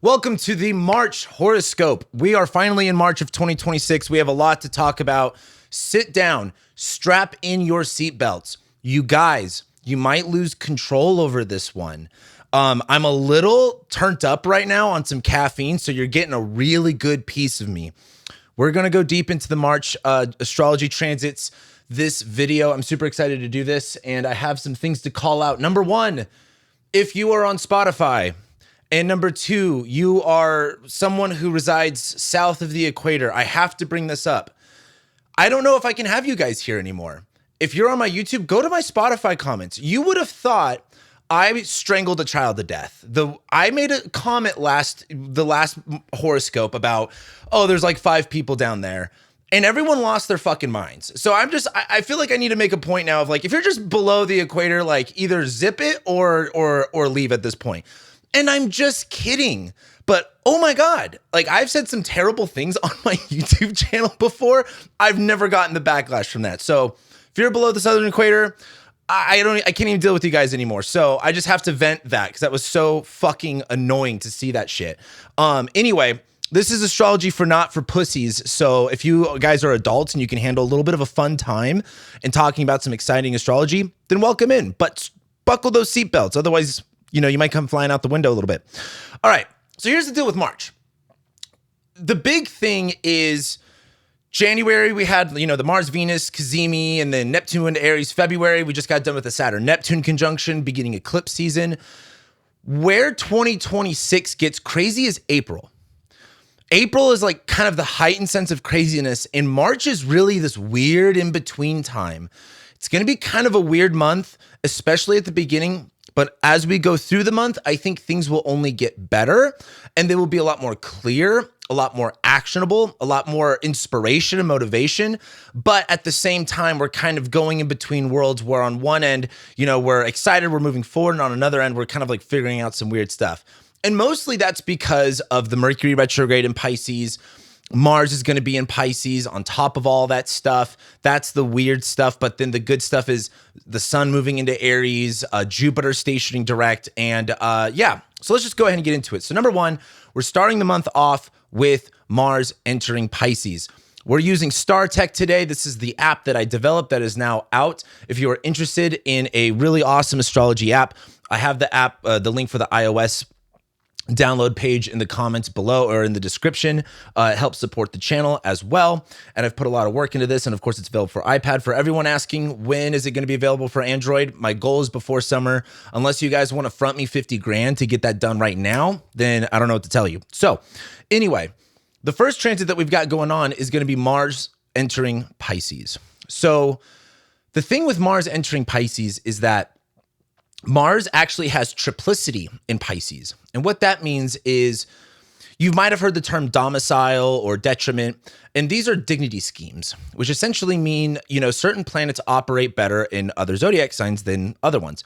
Welcome to the March horoscope. We are finally in March of 2026. We have a lot to talk about. Sit down, strap in your seatbelts. You guys, you might lose control over this one. I'm a little turned up right now on some caffeine, so you're getting a really good piece of me. We're going to go deep into the March astrology transits this video. I'm super excited to do this, and I have some things to call out. Number one, if you are on Spotify, and number two, you are someone who resides south of the equator, I have to bring this up. I don't know if I can have you guys here anymore. If you're on my YouTube, go to my Spotify comments. You would have thought I strangled a child to death. I made a comment the last horoscope about, oh, there's like 5 people down there. And everyone lost their fucking minds. So I feel like I need to make a point now of like, if you're just below the equator, like either zip it or leave at this point. And I'm just kidding. But oh my God, like I've said some terrible things on my YouTube channel before. I've never gotten the backlash from that. So if you're below the southern equator, I can't even deal with you guys anymore. So I just have to vent that because that was so fucking annoying to see that shit. Anyway, this is astrology for not for pussies. So if you guys are adults and you can handle a little bit of a fun time and talking about some exciting astrology, then welcome in. But buckle those seatbelts. Otherwise, you might come flying out the window a little bit. All right. So here's the deal with March. The big thing is January, we had, the Mars, Venus, Cazimi, and then Neptune into Aries. February, we just got done with the Saturn Neptune conjunction, beginning eclipse season. Where 2026 gets crazy is April. April is like kind of the heightened sense of craziness, and March is really this weird in-between time. It's going to be kind of a weird month, especially at the beginning. But as we go through the month, I think things will only get better and they will be a lot more clear, a lot more actionable, a lot more inspiration and motivation. But at the same time, we're kind of going in between worlds where on one end, we're excited, we're moving forward. And on another end, we're kind of like figuring out some weird stuff. And mostly that's because of the Mercury retrograde in Pisces. Mars is going to be in Pisces on top of all that stuff. That's the weird stuff. But then the good stuff is the sun moving into Aries, Jupiter stationing direct. And so let's just go ahead and get into it. So number one, we're starting the month off with Mars entering Pisces. We're using Star Tech today. This is the app that I developed that is now out. If you are interested in a really awesome astrology app, I have the app, the link for the iOS download page in the comments below or in the description. It helps support the channel as well. And I've put a lot of work into this. And of course, it's available for iPad. For everyone asking, when is it going to be available for Android? My goal is before summer. Unless you guys want to front me 50 grand to get that done right now, then I don't know what to tell you. So anyway, the first transit that we've got going on is going to be Mars entering Pisces. So the thing with Mars entering Pisces is that Mars actually has triplicity in Pisces. And what that means is you might have heard the term domicile or detriment. And these are dignity schemes, which essentially mean, certain planets operate better in other zodiac signs than other ones.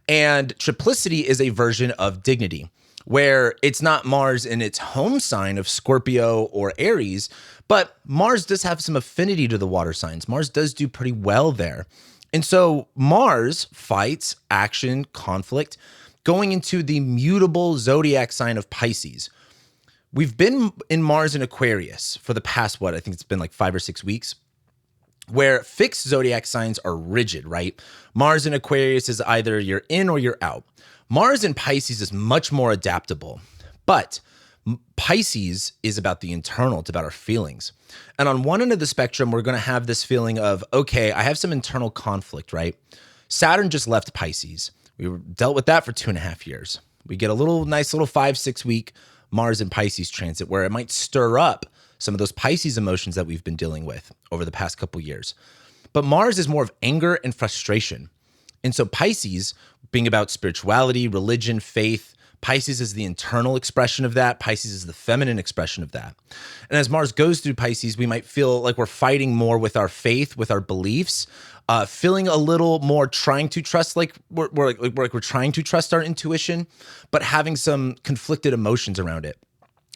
And triplicity is a version of dignity where it's not Mars in its home sign of Scorpio or Aries, but Mars does have some affinity to the water signs. Mars does do pretty well there. And so Mars fights action, conflict, going into the mutable zodiac sign of Pisces. We've been in Mars in Aquarius for the past, I think it's been like 5 or 6 weeks, where fixed zodiac signs are rigid, right? Mars in Aquarius is either you're in or you're out. Mars in Pisces is much more adaptable, but Pisces is about the internal. It's about our feelings. And on one end of the spectrum, we're going to have this feeling of, okay, I have some internal conflict, right? Saturn just left Pisces. We dealt with that for 2.5 years. We get a nice little 5-6 week Mars and Pisces transit where it might stir up some of those Pisces emotions that we've been dealing with over the past couple years. But Mars is more of anger and frustration. And so Pisces, being about spirituality, religion, faith, Pisces is the internal expression of that. Pisces is the feminine expression of that. And as Mars goes through Pisces, we might feel like we're fighting more with our faith, with our beliefs, feeling a little more trying to trust, like we're trying to trust our intuition, but having some conflicted emotions around it.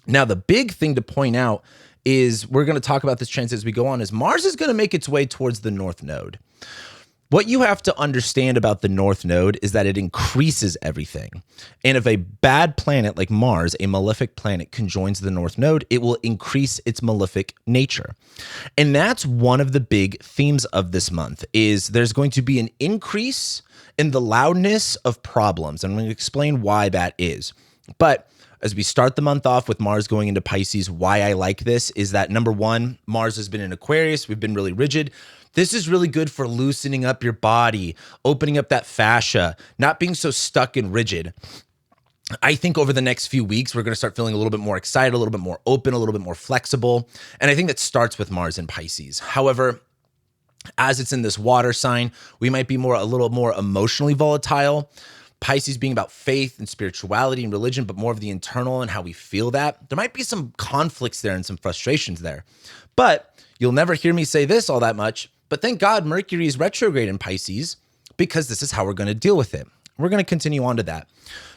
Now, the big thing to point out is we're going to talk about this transit as we go on, is Mars is going to make its way towards the North Node. What you have to understand about the North Node is that it increases everything. And if a bad planet like Mars, a malefic planet, conjoins the North Node, it will increase its malefic nature. And that's one of the big themes of this month is there's going to be an increase in the loudness of problems. And I'm going to explain why that is. But as we start the month off with Mars going into Pisces, why I like this is that number one, Mars has been in Aquarius. We've been really rigid. This is really good for loosening up your body, opening up that fascia, not being so stuck and rigid. I think over the next few weeks, we're going to start feeling a little bit more excited, a little bit more open, a little bit more flexible. And I think that starts with Mars in Pisces. However, as it's in this water sign, we might be a little more emotionally volatile. Pisces being about faith and spirituality and religion, but more of the internal and how we feel that. There might be some conflicts there and some frustrations there. But you'll never hear me say this all that much. But thank God Mercury is retrograde in Pisces because this is how we're going to deal with it. We're going to continue on to that.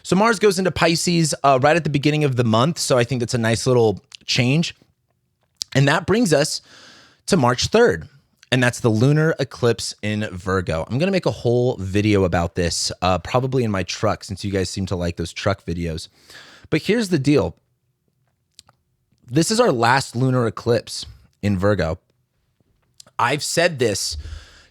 So Mars goes into Pisces right at the beginning of the month. So I think that's a nice little change. And that brings us to March 3rd. And that's the lunar eclipse in Virgo. I'm going to make a whole video about this, probably in my truck, since you guys seem to like those truck videos. But here's the deal. This is our last lunar eclipse in Virgo. I've said this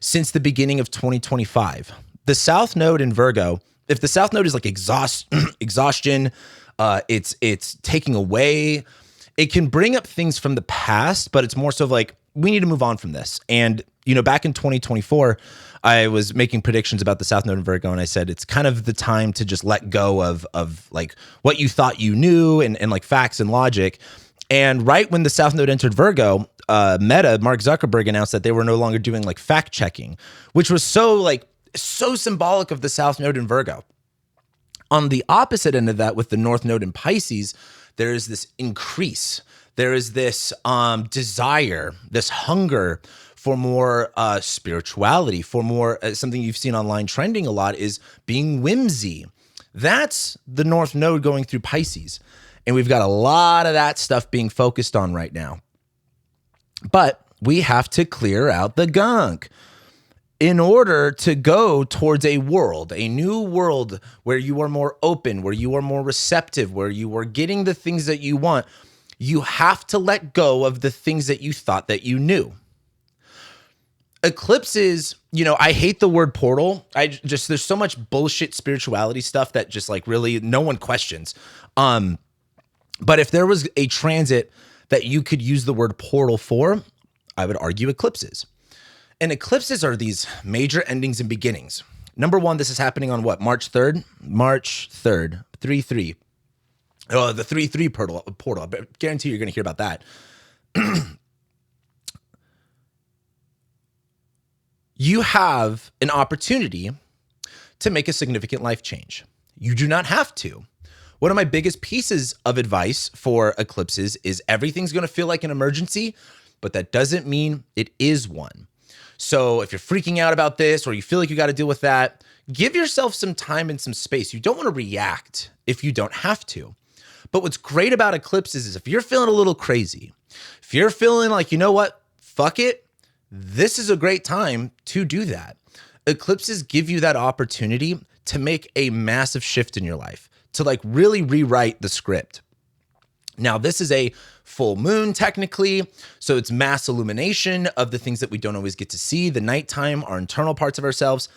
since the beginning of 2025. The South Node in Virgo, if the South Node is like exhaustion, it's taking away, it can bring up things from the past, but it's more so of like, we need to move on from this. And, back in 2024, I was making predictions about the South Node in Virgo, and I said, it's kind of the time to just let go of like what you thought you knew and like facts and logic. And right when the South Node entered Virgo, Meta, Mark Zuckerberg announced that they were no longer doing like fact checking, which was so symbolic of the South Node in Virgo. On the opposite end of that, with the North Node in Pisces, there is this increase. There is this desire, this hunger for more spirituality, for more something you've seen online trending a lot is being whimsy. That's the North Node going through Pisces. And we've got a lot of that stuff being focused on right now. But we have to clear out the gunk in order to go towards a new world where you are more open, where you are more receptive, where you are getting the things that you want. You have to let go of the things that you thought that you knew. Eclipses, I hate the word portal. There's so much bullshit spirituality stuff that just like really no one questions. But if there was a transit that you could use the word portal for, I would argue eclipses. And eclipses are these major endings and beginnings. Number one, this is happening on what? March 3rd? March 3rd, 3-3. Oh, the 3-3 portal. I guarantee you're going to hear about that. You have an opportunity to make a significant life change. You do not have to. One of my biggest pieces of advice for eclipses is everything's going to feel like an emergency, but that doesn't mean it is one. So if you're freaking out about this or you feel like you got to deal with that, give yourself some time and some space. You don't want to react if you don't have to. But what's great about eclipses is if you're feeling a little crazy, if you're feeling like, you know what, fuck it, this is a great time to do that. Eclipses give you that opportunity to make a massive shift in your life, to like really rewrite the script. Now, this is a full moon technically, so it's mass illumination of the things that we don't always get to see, the nighttime, our internal parts of ourselves,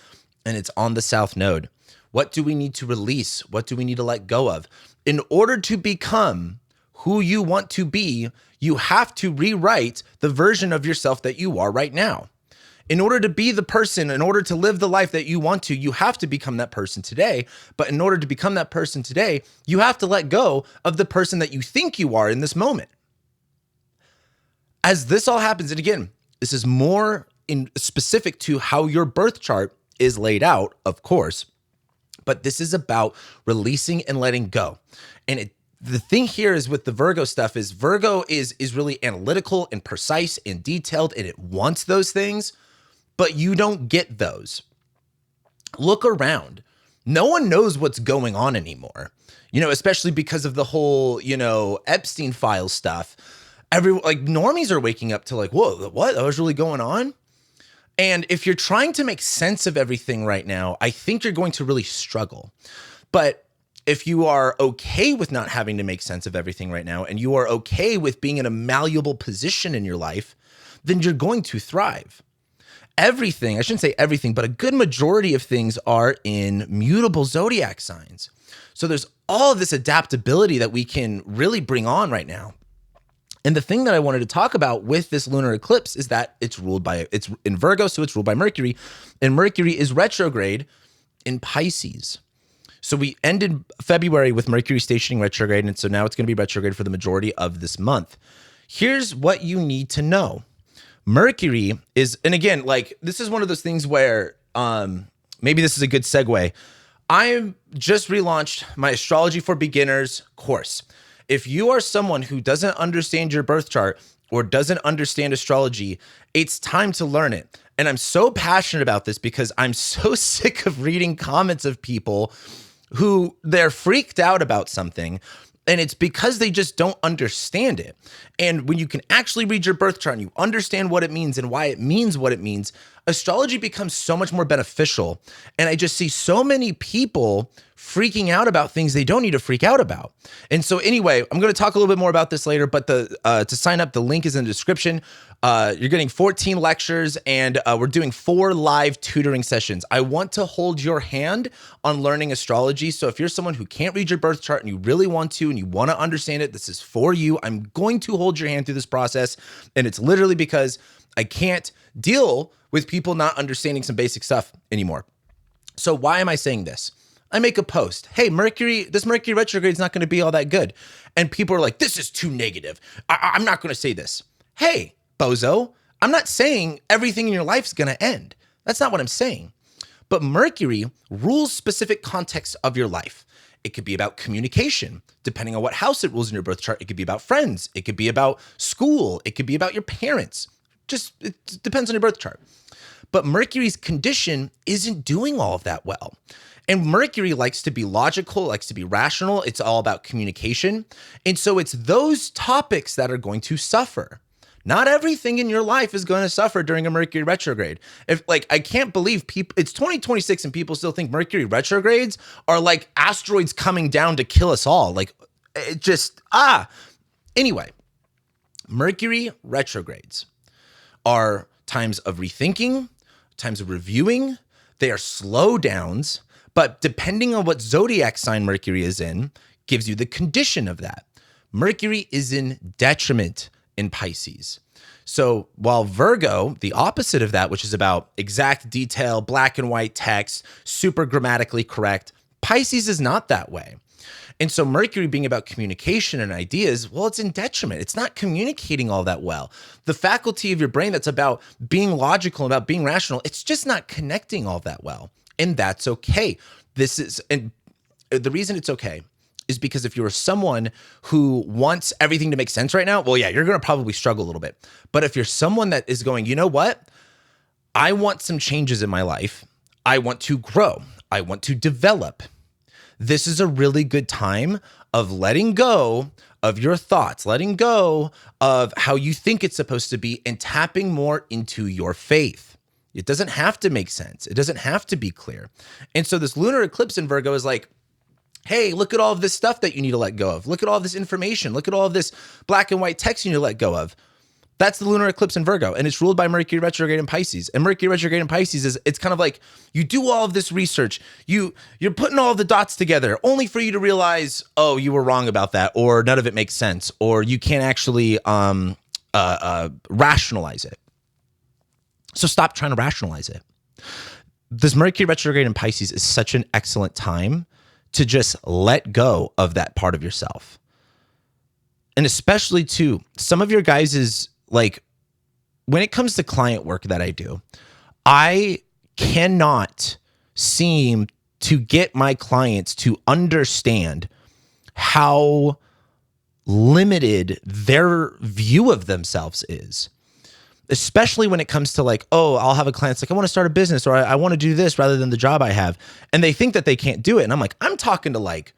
and it's on the South Node. What do we need to release? What do we need to let go of? In order to become who you want to be, you have to rewrite the version of yourself that you are right now. In order to be the person, in order to live the life that you want to, you have to become that person today. But in order to become that person today, you have to let go of the person that you think you are in this moment. As this all happens, and again, this is more in specific to how your birth chart is laid out, of course, but this is about releasing and letting go. And the thing here is with the Virgo stuff is Virgo is really analytical and precise and detailed, and it wants those things, but you don't get those. Look around. No one knows what's going on anymore, especially because of the whole, Epstein file stuff. Normies are waking up to like, whoa, what? That was really going on? And if you're trying to make sense of everything right now, I think you're going to really struggle. But if you are okay with not having to make sense of everything right now, and you are okay with being in a malleable position in your life, then you're going to thrive. Everything, I shouldn't say everything, but a good majority of things are in mutable zodiac signs. So there's all of this adaptability that we can really bring on right now. And the thing that I wanted to talk about with this lunar eclipse is that it's in Virgo, so it's ruled by Mercury, and Mercury is retrograde in Pisces. So we ended February with Mercury stationing retrograde, and so now it's going to be retrograde for the majority of this month. Here's what you need to know. Mercury is, and again, like this is one of those things where maybe this is a good segue. I just relaunched my Astrology for Beginners course. If you are someone who doesn't understand your birth chart or doesn't understand astrology, it's time to learn it. And I'm so passionate about this because I'm so sick of reading comments of people who they're freaked out about something, and it's because they just don't understand it. And when you can actually read your birth chart and you understand what it means and why it means what it means, astrology becomes so much more beneficial. And I just see so many people freaking out about things they don't need to freak out about. And so anyway, I'm going to talk a little bit more about this later, but to sign up, the link is in the description. You're getting 14 lectures, and we're doing 4 live tutoring sessions. I want to hold your hand on learning astrology. So if you're someone who can't read your birth chart and you really want to, and you want to understand it, this is for you. I'm going to hold your hand through this process. And it's literally because I can't deal with people not understanding some basic stuff anymore. So why am I saying this? I make a post. Hey, this Mercury retrograde is not going to be all that good. And people are like, this is too negative. I'm not going to say this. Hey, bozo, I'm not saying everything in your life is going to end. That's not what I'm saying. But Mercury rules specific contexts of your life. It could be about communication, depending on what house it rules in your birth chart. It could be about friends. It could be about school. It could be about your parents. It depends on your birth chart. But Mercury's condition isn't doing all of that well. And Mercury likes to be logical, likes to be rational. It's all about communication. And so it's those topics that are going to suffer. Not everything in your life is going to suffer during a Mercury retrograde. I can't believe it's 2026 and people still think Mercury retrogrades are like asteroids coming down to kill us all. Anyway, Mercury retrogrades are times of rethinking, times of reviewing. They are slowdowns, but depending on what zodiac sign Mercury is in, gives you the condition of that. Mercury is in detriment in Pisces. So while Virgo, the opposite of that, which is about exact detail, black and white text, super grammatically correct, Pisces is not that way. And so Mercury being about communication and ideas, well, it's in detriment. It's not communicating all that well. The faculty of your brain that's about being logical, about being rational, it's just not connecting all that well. And that's okay. And the reason it's okay is because if you're someone who wants everything to make sense right now, well, yeah, you're going to probably struggle a little bit. But if you're someone that is going, you know what? I want some changes in my life. I want to grow. I want to develop. This is a really good time of letting go of your thoughts, letting go of how you think it's supposed to be, and tapping more into your faith. It doesn't have to make sense. It doesn't have to be clear. And so this lunar eclipse in Virgo is like, hey, look at all of this stuff that you need to let go of. Look at all of this information. Look at all of this black and white text you need to let go of. That's the lunar eclipse in Virgo, and it's ruled by Mercury retrograde in Pisces. And Mercury retrograde in Pisces it's kind of like you do all of this research. You're putting all of the dots together only for you to realize, oh, you were wrong about that, or none of it makes sense, or you can't actually rationalize it. So stop trying to rationalize it. This Mercury retrograde in Pisces is such an excellent time to just let go of that part of yourself. And especially too, some of your guys is like, when it comes to client work that I do, I cannot seem to get my clients to understand how limited their view of themselves is. Especially when it comes to like, oh, I'll have a client that's like, I want to start a business, or I want to do this rather than the job I have. And they think that they can't do it. And I'm like, I'm talking to like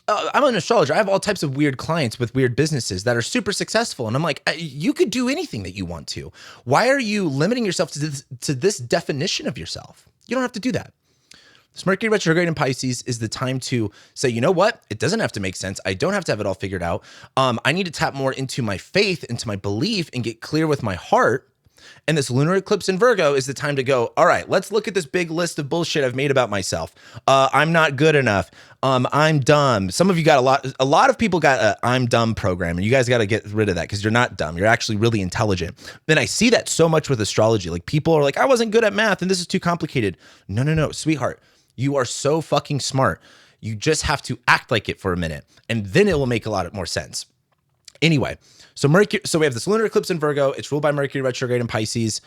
I'm an astrologer. I have all types of weird clients with weird businesses that are super successful. And I'm like, you could do anything that you want to. Why are you limiting yourself to this definition of yourself? You don't have to do that. This Mercury retrograde in Pisces is the time to say, you know what? It doesn't have to make sense. I don't have to have it all figured out. I need to tap more into my faith, into my belief, and get clear with my heart. And this lunar eclipse in Virgo is the time to go, all right, let's look at this big list of bullshit I've made about myself. I'm not good enough. I'm dumb. Some of you got a lot of people got a I'm dumb program, and you guys got to get rid of that because you're not dumb. You're actually really intelligent. Then I see that so much with astrology. Like people are like, I wasn't good at math and this is too complicated. No, sweetheart. You are so fucking smart. You just have to act like it for a minute, and then it will make a lot more sense. Anyway, so we have this lunar eclipse in Virgo. It's ruled by Mercury retrograde in Pisces.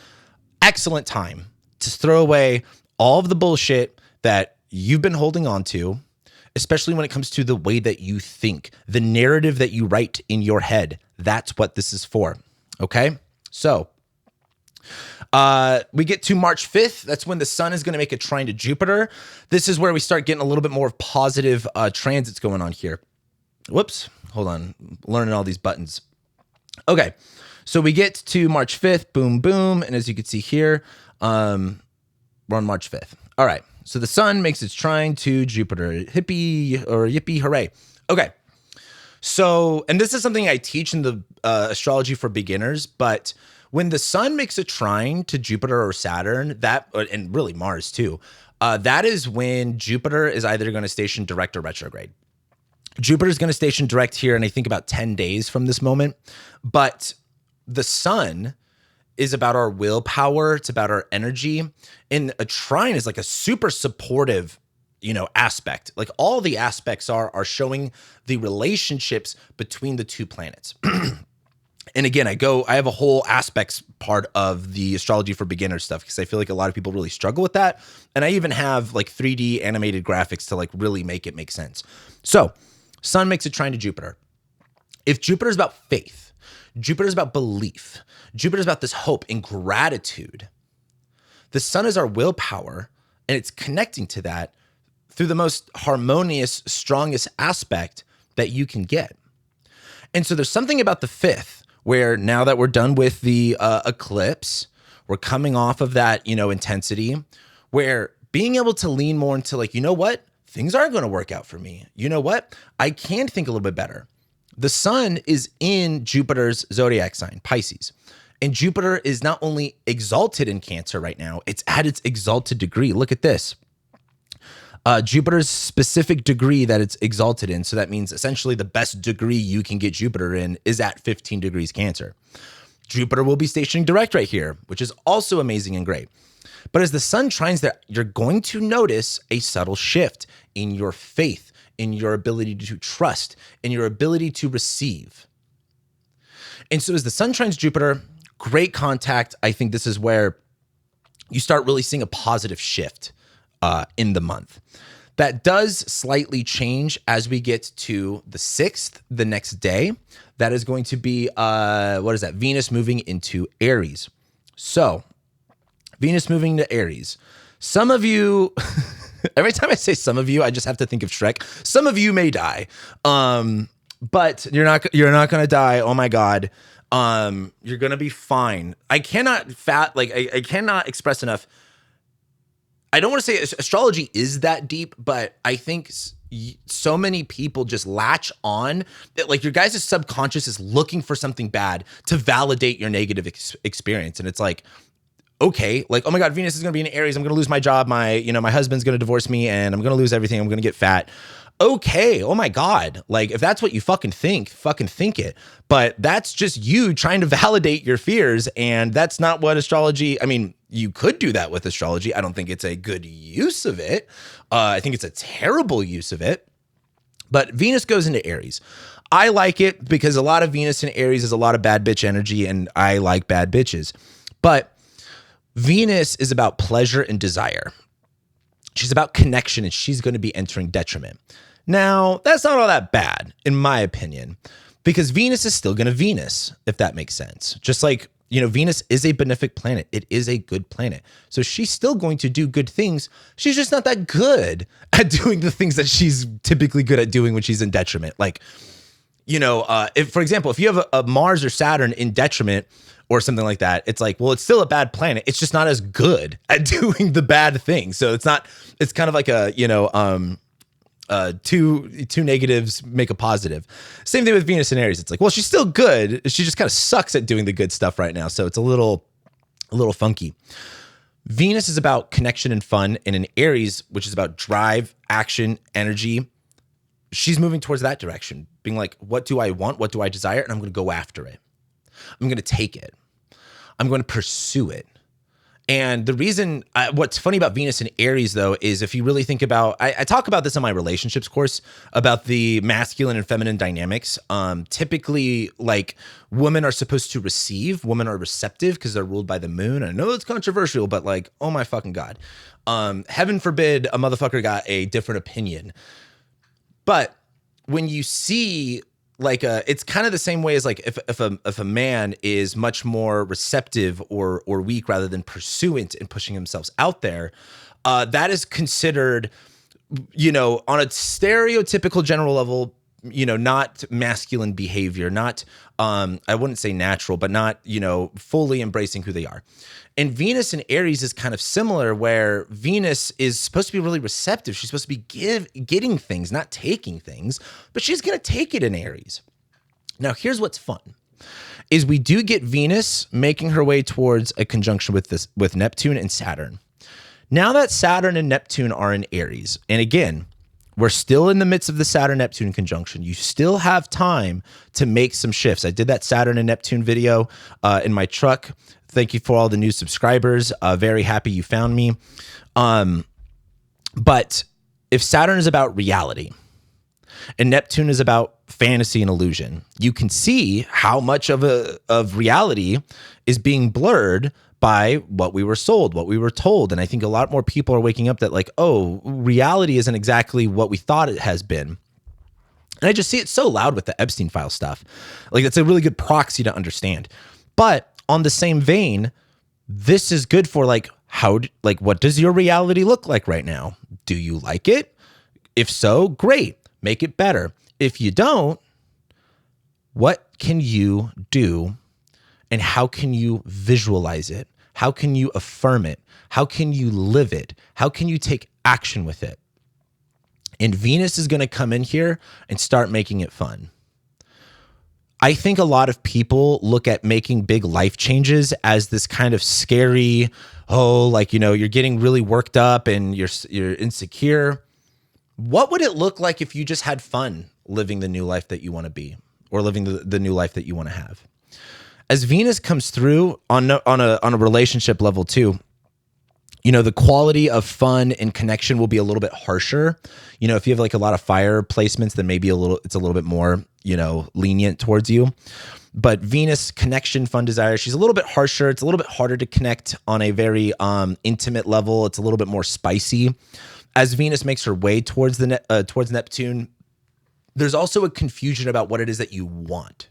Excellent time to throw away all of the bullshit that you've been holding on to, especially when it comes to the way that you think, the narrative that you write in your head. That's what this is for. Okay? So we get to March 5th. That's when the sun is going to make a trine to Jupiter. This is where we start getting a little bit more positive transits going on here. Whoops. Hold on. Learning all these buttons. Okay. So we get to March 5th. Boom, boom. And as you can see here, we're on March 5th. All right. So the sun makes its trine to Jupiter. Hippie or yippee hooray. Okay. So, and this is something I teach in the astrology for beginners, but when the sun makes a trine to Jupiter or Saturn, and really Mars too, that is when Jupiter is either going to station direct or retrograde. Jupiter is going to station direct here in I think about 10 days from this moment, but the sun is about our willpower. It's about our energy, and a trine is like a super supportive, aspect. Like all the aspects are showing the relationships between the two planets. And again, I have a whole aspects part of the astrology for beginners stuff because I feel like a lot of people really struggle with that. And I even have like 3D animated graphics to like really make it make sense. So sun makes a trine to Jupiter. If Jupiter is about faith, Jupiter is about belief, Jupiter is about this hope and gratitude, the sun is our willpower, and it's connecting to that through the most harmonious, strongest aspect that you can get. And so there's something about the 5th where now that we're done with the eclipse, we're coming off of that, intensity, where being able to lean more into like, you know what? Things are going to work out for me. You know what? I can think a little bit better. The sun is in Jupiter's zodiac sign, Pisces. And Jupiter is not only exalted in Cancer right now, it's at its exalted degree. Look at this. Jupiter's specific degree that it's exalted in. So that means essentially the best degree you can get Jupiter in is at 15 degrees Cancer. Jupiter will be stationing direct right here, which is also amazing and great. But as the sun trines there, you're going to notice a subtle shift in your faith, in your ability to trust, in your ability to receive. And so as the sun trines Jupiter, great contact. I think this is where you start really seeing a positive shift in the month. That does slightly change as we get to the 6th, the next day. That is going to be, Venus moving into Aries. So Venus moving to Aries. Some of you, every time I say some of you, I just have to think of Shrek. Some of you may die, but you're not going to die. Oh my God. You're going to be fine. I cannot I cannot express enough. I don't want to say astrology is that deep, but I think so many people just latch on that, like your guys' subconscious is looking for something bad to validate your negative experience. And it's like, okay, like, oh my God, Venus is going to be in Aries. I'm going to lose my job. My husband's going to divorce me and I'm going to lose everything. I'm going to get fat. Okay. Oh my God. Like if that's what you fucking think it. But that's just you trying to validate your fears. And that's not what astrology, I mean, you could do that with astrology. I don't think it's a good use of it. I think it's a terrible use of it. But Venus goes into Aries. I like it because a lot of Venus in Aries is a lot of bad bitch energy, and I like bad bitches. But Venus is about pleasure and desire. She's about connection, and she's going to be entering detriment. Now, that's not all that bad, in my opinion, because Venus is still going to Venus, if that makes sense. Just like Venus is a benefic planet. It is a good planet. So she's still going to do good things. She's just not that good at doing the things that she's typically good at doing when she's in detriment. Like, if, for example, if you have a Mars or Saturn in detriment or something like that, it's like, well, it's still a bad planet. It's just not as good at doing the bad things. So it's kind of like two negatives make a positive. Same thing with Venus and Aries. It's like, well, she's still good. She just kind of sucks at doing the good stuff right now. So it's a little funky. Venus is about connection and fun. And in Aries, which is about drive, action, energy, she's moving towards that direction, being like, what do I want? What do I desire? And I'm going to go after it. I'm going to take it. I'm going to pursue it. And the reason, what's funny about Venus and Aries, though, is if you really think about, I talk about this in my relationships course about the masculine and feminine dynamics. Typically, like, women are supposed to receive, women are receptive because they're ruled by the moon. I know it's controversial, but like, oh my fucking God. Heaven forbid a motherfucker got a different opinion. But when you see, like, it's kind of the same way as like if a man is much more receptive or weak rather than pursuant and pushing themselves out there, that is considered, on a stereotypical general level, not masculine behavior, not I wouldn't say natural, but not fully embracing who they are. And Venus in Aries is kind of similar, where Venus is supposed to be really receptive. She's supposed to be getting things, not taking things, but she's going to take it in Aries. Now, here's what's fun, is we do get Venus making her way towards a conjunction with Neptune and Saturn. Now that Saturn and Neptune are in Aries, and again, we're still in the midst of the Saturn-Neptune conjunction. You still have time to make some shifts. I did that Saturn and Neptune video in my truck. Thank you for all the new subscribers. Very happy you found me. But if Saturn is about reality and Neptune is about fantasy and illusion, you can see how much of reality is being blurred by what we were sold, what we were told. And I think a lot more people are waking up that like, oh, reality isn't exactly what we thought it has been. And I just see it so loud with the Epstein file stuff. Like, it's a really good proxy to understand. But on the same vein, this is good for like, what does your reality look like right now? Do you like it? If so, great, make it better. If you don't, what can you do? And how can you visualize it? How can you affirm it? How can you live it? How can you take action with it? And Venus is going to come in here and start making it fun. I think a lot of people look at making big life changes as this kind of scary, you're getting really worked up and you're insecure. What would it look like if you just had fun living the new life that you want to be, or living the new life that you want to have? As Venus comes through on a relationship level too, the quality of fun and connection will be a little bit harsher. If you have like a lot of fire placements, then maybe it's a little bit more, lenient towards you. But Venus, connection, fun, desire, she's a little bit harsher. It's a little bit harder to connect on a very intimate level. It's a little bit more spicy. As Venus makes her way towards towards Neptune, there's also a confusion about what it is that you want.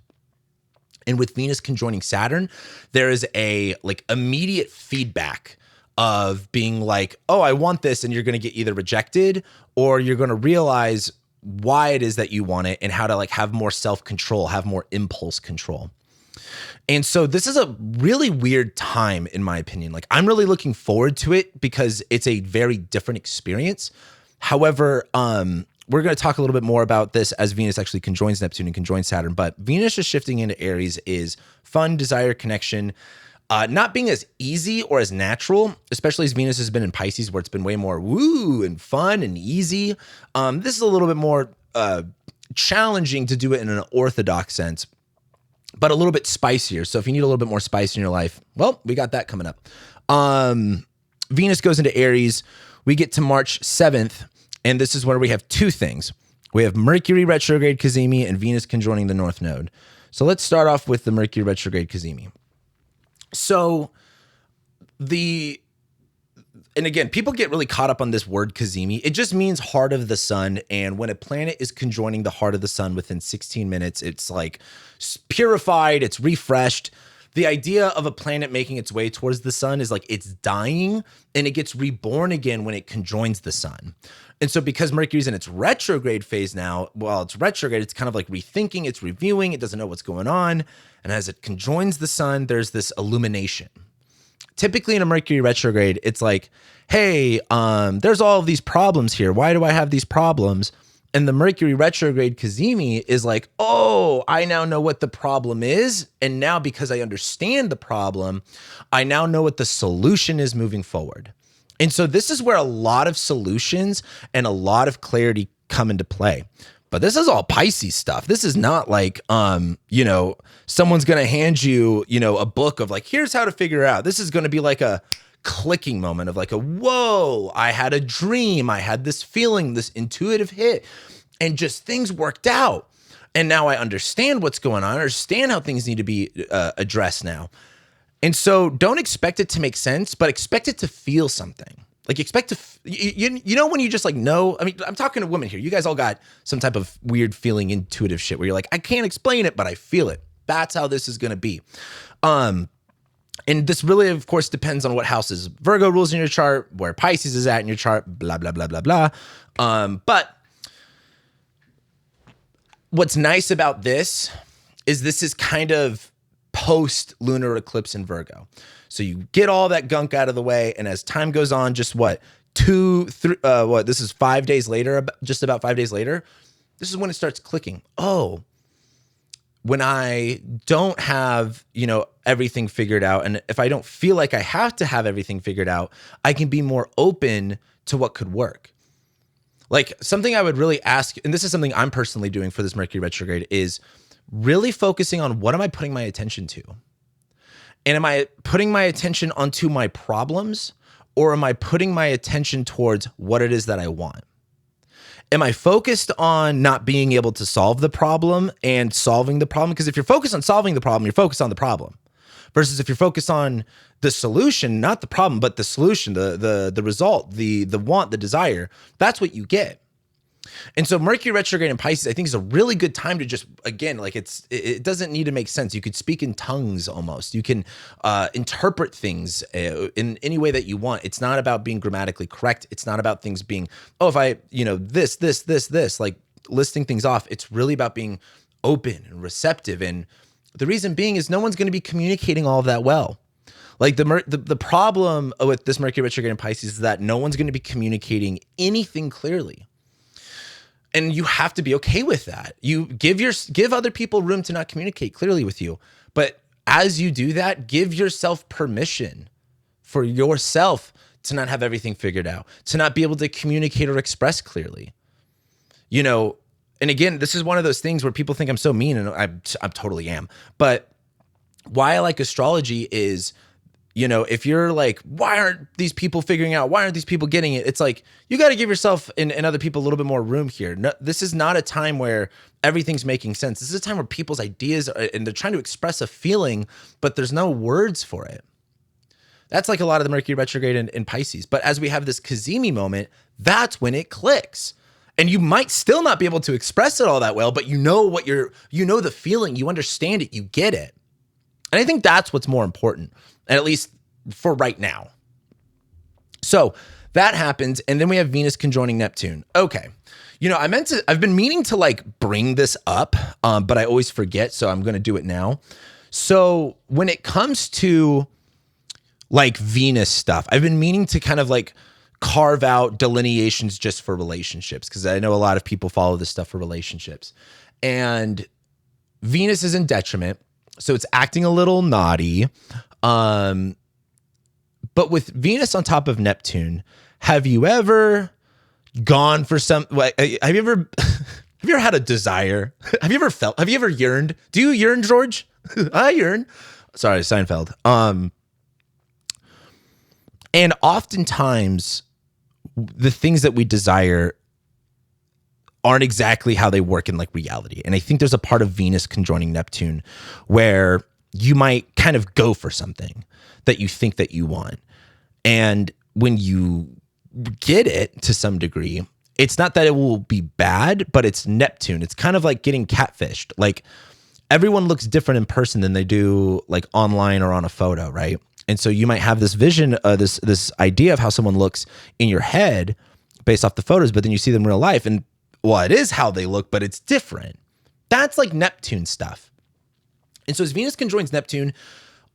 And with Venus conjoining Saturn, there is a like immediate feedback of being like, oh, I want this. And you're going to get either rejected, or you're going to realize why it is that you want it and how to like have more self-control, have more impulse control. And so this is a really weird time, in my opinion. Like, I'm really looking forward to it because it's a very different experience. However, we're going to talk a little bit more about this as Venus actually conjoins Neptune and conjoins Saturn. But Venus just shifting into Aries is fun, desire, connection, not being as easy or as natural, especially as Venus has been in Pisces, where it's been way more woo and fun and easy. This is a little bit more challenging to do it in an orthodox sense, but a little bit spicier. So if you need a little bit more spice in your life, well, we got that coming up. Venus goes into Aries. We get to March 7th. And this is where we have two things. We have Mercury retrograde Cazimi and Venus conjoining the North Node. So let's start off with the Mercury retrograde Cazimi. So and again, people get really caught up on this word Cazimi. It just means heart of the sun. And when a planet is conjoining the heart of the sun within 16 minutes, it's like purified, it's refreshed. The idea of a planet making its way towards the sun is like it's dying and it gets reborn again when it conjoins the sun. And so because Mercury's in its retrograde phase now, while it's retrograde, it's kind of like rethinking, it's reviewing, it doesn't know what's going on. And as it conjoins the sun, there's this illumination. Typically in a Mercury retrograde, it's like, hey, there's all of these problems here. Why do I have these problems? And the Mercury retrograde Cazimi is like, oh, I now know what the problem is. And now because I understand the problem, I now know what the solution is moving forward. And so this is where a lot of solutions and a lot of clarity come into play. But this is all Pisces stuff. This is not like, someone's going to hand you, a book of like, here's how to figure it out. This is going to be like a clicking moment of like whoa, I had a dream. I had this feeling, this intuitive hit, and just things worked out. And now I understand what's going on. I understand how things need to be addressed now. And so don't expect it to make sense, but expect it to feel something. Like expect to, when you just like know, I mean, I'm talking to women here. You guys all got some type of weird feeling, intuitive shit where you're like, I can't explain it, but I feel it. That's how this is going to be. And this really, of course, depends on what houses Virgo rules in your chart, where Pisces is at in your chart, blah, blah, blah, blah, blah. But what's nice about this is this of post-lunar eclipse in Virgo. So you get all that gunk out of the way, and as time goes on, just this is 5 days later, just about 5 days later, this is when it starts clicking. Oh, when I don't have, everything figured out, and if I don't feel like I have to have everything figured out, I can be more open to what could work. Like something I would really ask, and this is something I'm personally doing for this Mercury retrograde, is really focusing on what am I putting my attention to? And am I putting my attention onto my problems, or am I putting my attention towards what it is that I want? Am I focused on not being able to solve the problem and solving the problem? Because if you're focused on solving the problem, you're focused on the problem. Versus if you're focused on the solution, not the problem, but the solution, the result, the want, the desire, that's what you get. And so Mercury retrograde in Pisces, I think, is a really good time to just, again, like it doesn't need to make sense. You could speak in tongues almost. You can interpret things in any way that you want. It's not about being grammatically correct. It's not about things being, if I, this, like listing things off. It's really about being open and receptive. And the reason being is no one's going to be communicating all of that well. Like the problem with this Mercury retrograde in Pisces is that no one's going to be communicating anything clearly. And you have to be okay with that. You give other people room to not communicate clearly with you. But as you do that, give yourself permission for yourself to not have everything figured out, to not be able to communicate or express clearly. And again, this is one of those things where people think I'm so mean, and I totally am. But why I like astrology is, if you're like, why aren't these people figuring out? Why aren't these people getting it? It's like, you got to give yourself and other people a little bit more room here. No, this is not a time where everything's making sense. This is a time where people's ideas and they're trying to express a feeling, but there's no words for it. That's like a lot of the Mercury retrograde in Pisces. But as we have this Cazimi moment, that's when it clicks. And you might still not be able to express it all that well, but you know the feeling, you understand it, you get it. And I think that's what's more important, at least for right now. So that happens, and then we have Venus conjoining Neptune. Okay. I've been meaning to like bring this up, but I always forget, so I'm going to do it now. So when it comes to like Venus stuff, I've been meaning to kind of like carve out delineations just for relationships, because I know a lot of people follow this stuff for relationships. And Venus is in detriment, so it's acting a little naughty. But with Venus on top of Neptune, have you ever gone for have you ever had a desire? Have you ever yearned? Do you yearn, George? I yearn. Sorry, Seinfeld. And oftentimes the things that we desire aren't exactly how they work in like reality. And I think there's a part of Venus conjoining Neptune where you might kind of go for something that you think that you want. And when you get it to some degree, it's not that it will be bad, but it's Neptune. It's kind of like getting catfished. Like everyone looks different in person than they do like online or on a photo, right? And so you might have this vision, this idea of how someone looks in your head based off the photos, but then you see them in real life, and well, it is how they look, but it's different. That's like Neptune stuff. And so as Venus conjoins Neptune,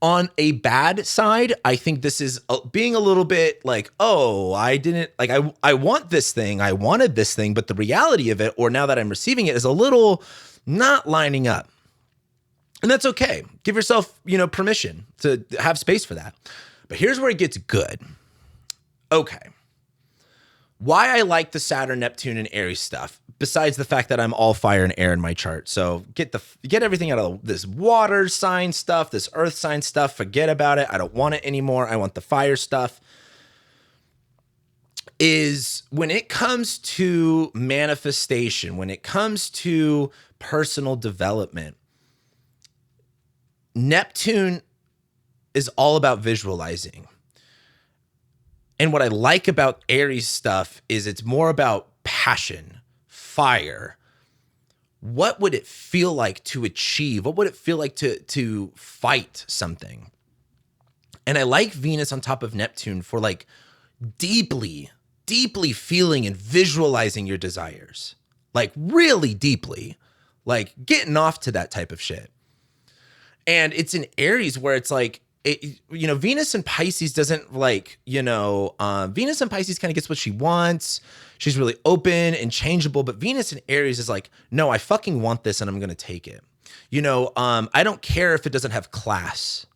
on a bad side, I think this is being a little bit like, oh, I didn't, like, I want this thing, I wanted this thing, but the reality of it, or now that I'm receiving it, is a little not lining up. And that's okay. Give yourself, permission to have space for that. But here's where it gets good. Okay. Why I like the Saturn, Neptune, and Aries stuff, besides the fact that I'm all fire and air in my chart. So get everything out of this water sign stuff, this earth sign stuff. Forget about it. I don't want it anymore. I want the fire stuff. Is when it comes to manifestation, when it comes to personal development, Neptune is all about visualizing. And what I like about Aries stuff is it's more about passion, fire. What would it feel like to achieve? What would it feel like to fight something? And I like Venus on top of Neptune for like deeply, deeply feeling and visualizing your desires. Like really deeply, like getting off to that type of shit. And it's in Aries where it's like, Venus and Pisces doesn't like, Venus and Pisces kind of gets what she wants. She's really open and changeable, but Venus and Aries is like, no, I fucking want this and I'm going to take it. I don't care if it doesn't have class.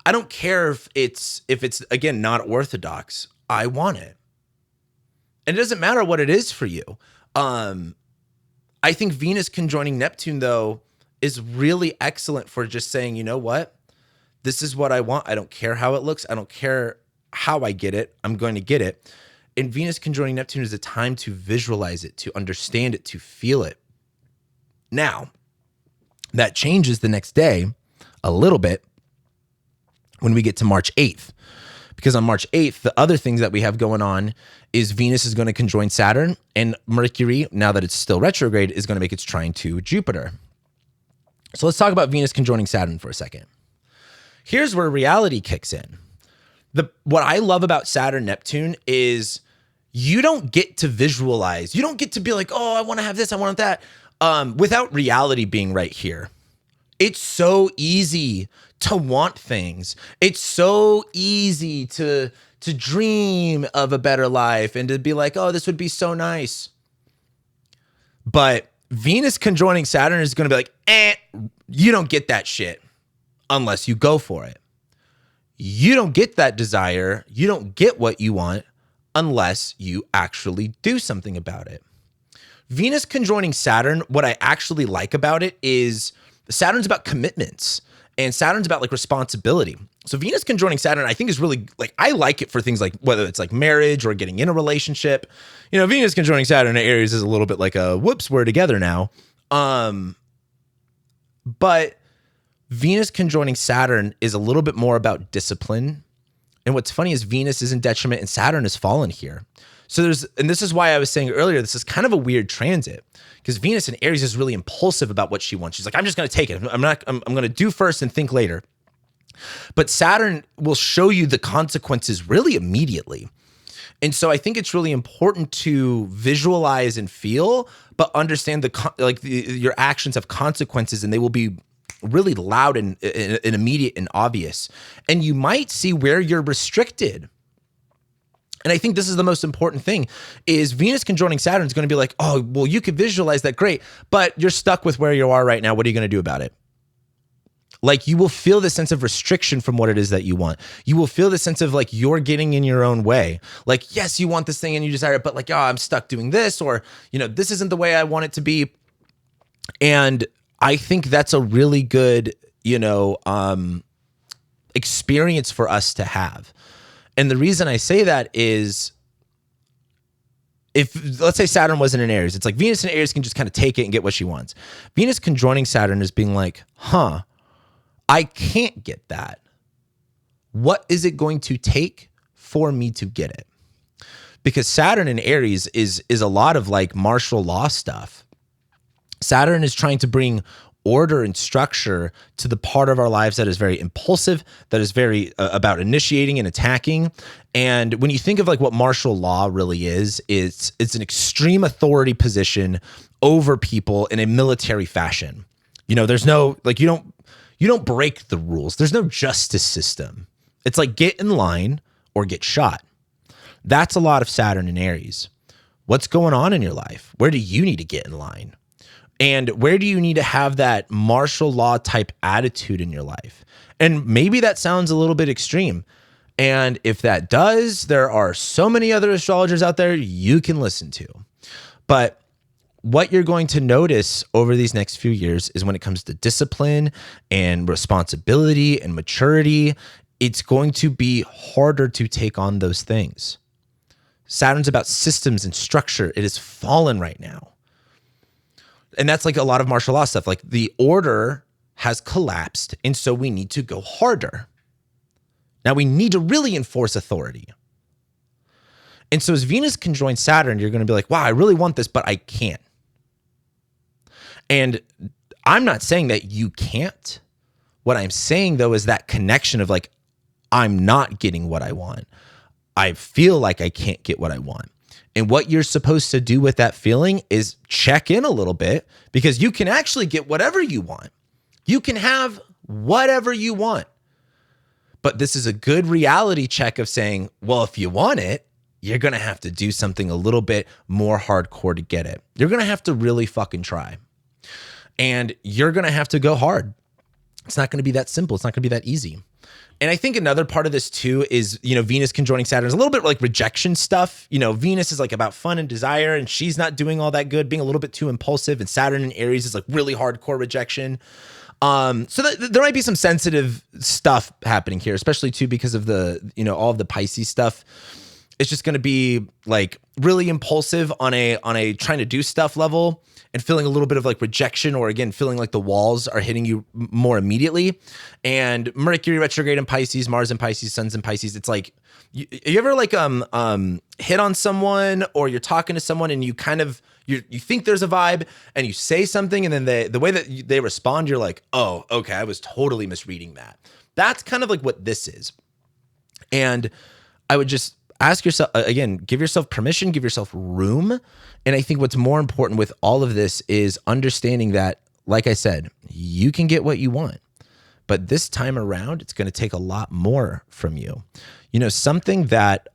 I don't care if it's again, not orthodox. I want it. And it doesn't matter what it is for you. I think Venus conjoining Neptune though is really excellent for just saying, you know what? This is what I want. I don't care how it looks. I don't care how I get it. I'm going to get it. And Venus conjoining Neptune is a time to visualize it, to understand it, to feel it. Now, that changes the next day a little bit when we get to March 8th. Because on March 8th, the other things that we have going on is Venus is going to conjoin Saturn, and Mercury, now that it's still retrograde, is going to make its trine to Jupiter. So let's talk about Venus conjoining Saturn for a second. Here's where reality kicks in. What I love about Saturn Neptune is you don't get to visualize. You don't get to be like, oh, I want to have this, I want that, without reality being right here. It's so easy to want things. It's so easy to dream of a better life and to be like, oh, this would be so nice. But Venus conjoining Saturn is going to be like, you don't get that shit unless you go for it. You don't get that desire. You don't get what you want unless you actually do something about it. Venus conjoining Saturn, what I actually like about it is Saturn's about commitments and Saturn's about like responsibility. So Venus conjoining Saturn, I think is really like, I like it for things like whether it's like marriage or getting in a relationship. Venus conjoining Saturn in Aries is a little bit like a whoops, we're together now. But Venus conjoining Saturn is a little bit more about discipline. And what's funny is Venus is in detriment and Saturn has fallen here. So and this is why I was saying earlier, this is kind of a weird transit because Venus in Aries is really impulsive about what she wants. She's like, I'm just going to take it. I'm going to do first and think later. But Saturn will show you the consequences really immediately. And so I think it's really important to visualize and feel, but understand your actions have consequences and they will be really loud and immediate and obvious. And you might see where you're restricted. And I think this is the most important thing is Venus conjoining Saturn is going to be like, oh, well, you could visualize that. Great. But you're stuck with where you are right now. What are you going to do about it? Like you will feel the sense of restriction from what it is that you want. You will feel the sense of like you're getting in your own way. Like, yes, you want this thing and you desire it, but like, oh, I'm stuck doing this, or, this isn't the way I want it to be. And I think that's a really good, experience for us to have. And the reason I say that is if, let's say Saturn wasn't in Aries, it's like Venus in Aries can just kind of take it and get what she wants. Venus conjoining Saturn is being like, I can't get that. What is it going to take for me to get it? Because Saturn in Aries is a lot of like martial law stuff. Saturn is trying to bring order and structure to the part of our lives that is very impulsive, that is very about initiating and attacking. And when you think of like what martial law really is, it's an extreme authority position over people in a military fashion. You know, there's no, like, you don't break the rules. There's no justice system. It's like get in line or get shot. That's a lot of Saturn and Aries. What's going on in your life? Where do you need to get in line? And where do you need to have that martial law type attitude in your life? And maybe that sounds a little bit extreme. And if that does, there are so many other astrologers out there you can listen to. But what you're going to notice over these next few years is when it comes to discipline and responsibility and maturity, it's going to be harder to take on those things. Saturn's about systems and structure. It is fallen right now. And that's like a lot of martial law stuff. Like the order has collapsed, and so we need to go harder. Now we need to really enforce authority. And so as Venus conjoins Saturn, you're going to be like, wow, I really want this, but I can't. And I'm not saying that you can't. What I'm saying, though, is that connection of like, I'm not getting what I want. I feel like I can't get what I want. And what you're supposed to do with that feeling is check in a little bit, because you can actually get whatever you want. You can have whatever you want. But this is a good reality check of saying, well, if you want it, you're going to have to do something a little bit more hardcore to get it. You're going to have to really fucking try. And you're going to have to go hard. It's not going to be that simple. It's not going to be that easy. And I think another part of this too is, you know, Venus conjoining Saturn is a little bit like rejection stuff. You know, Venus is like about fun and desire, and she's not doing all that good, being a little bit too impulsive. And Saturn in Aries is like really hardcore rejection. So there might be some sensitive stuff happening here, especially too because of the, you know, all of the Pisces stuff. It's just going to be like really impulsive on a trying to do stuff level, and feeling a little bit of like rejection, or again, feeling like the walls are hitting you more immediately. And Mercury retrograde in Pisces, Mars in Pisces, Sun's in Pisces. It's like, you ever like hit on someone, or you're talking to someone and you kind of, you think there's a vibe and you say something, and then the way that they respond, you're like, oh, okay, I was totally misreading that. That's kind of like what this is. And I would just ask yourself, again, give yourself permission, give yourself room. And I think what's more important with all of this is understanding that, like I said, you can get what you want, but this time around, it's going to take a lot more from you. You know, something that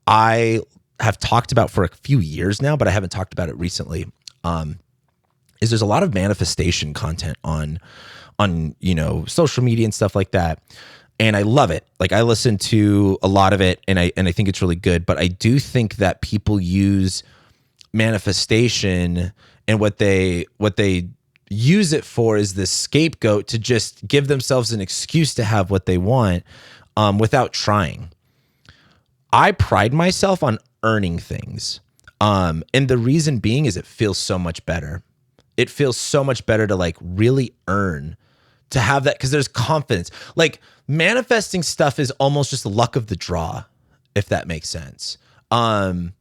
I have talked about for a few years now, but I haven't talked about it recently, is there's a lot of manifestation content on, you know, social media and stuff like that. And I love it. Like I listen to a lot of it, and I think it's really good. But I do think that people use manifestation, and what they use it for is this scapegoat to just give themselves an excuse to have what they want, without trying. I pride myself on earning things. And the reason being is it feels so much better. It feels so much better to like really earn, to have that, because there's confidence. Like manifesting stuff is almost just the luck of the draw, if that makes sense. And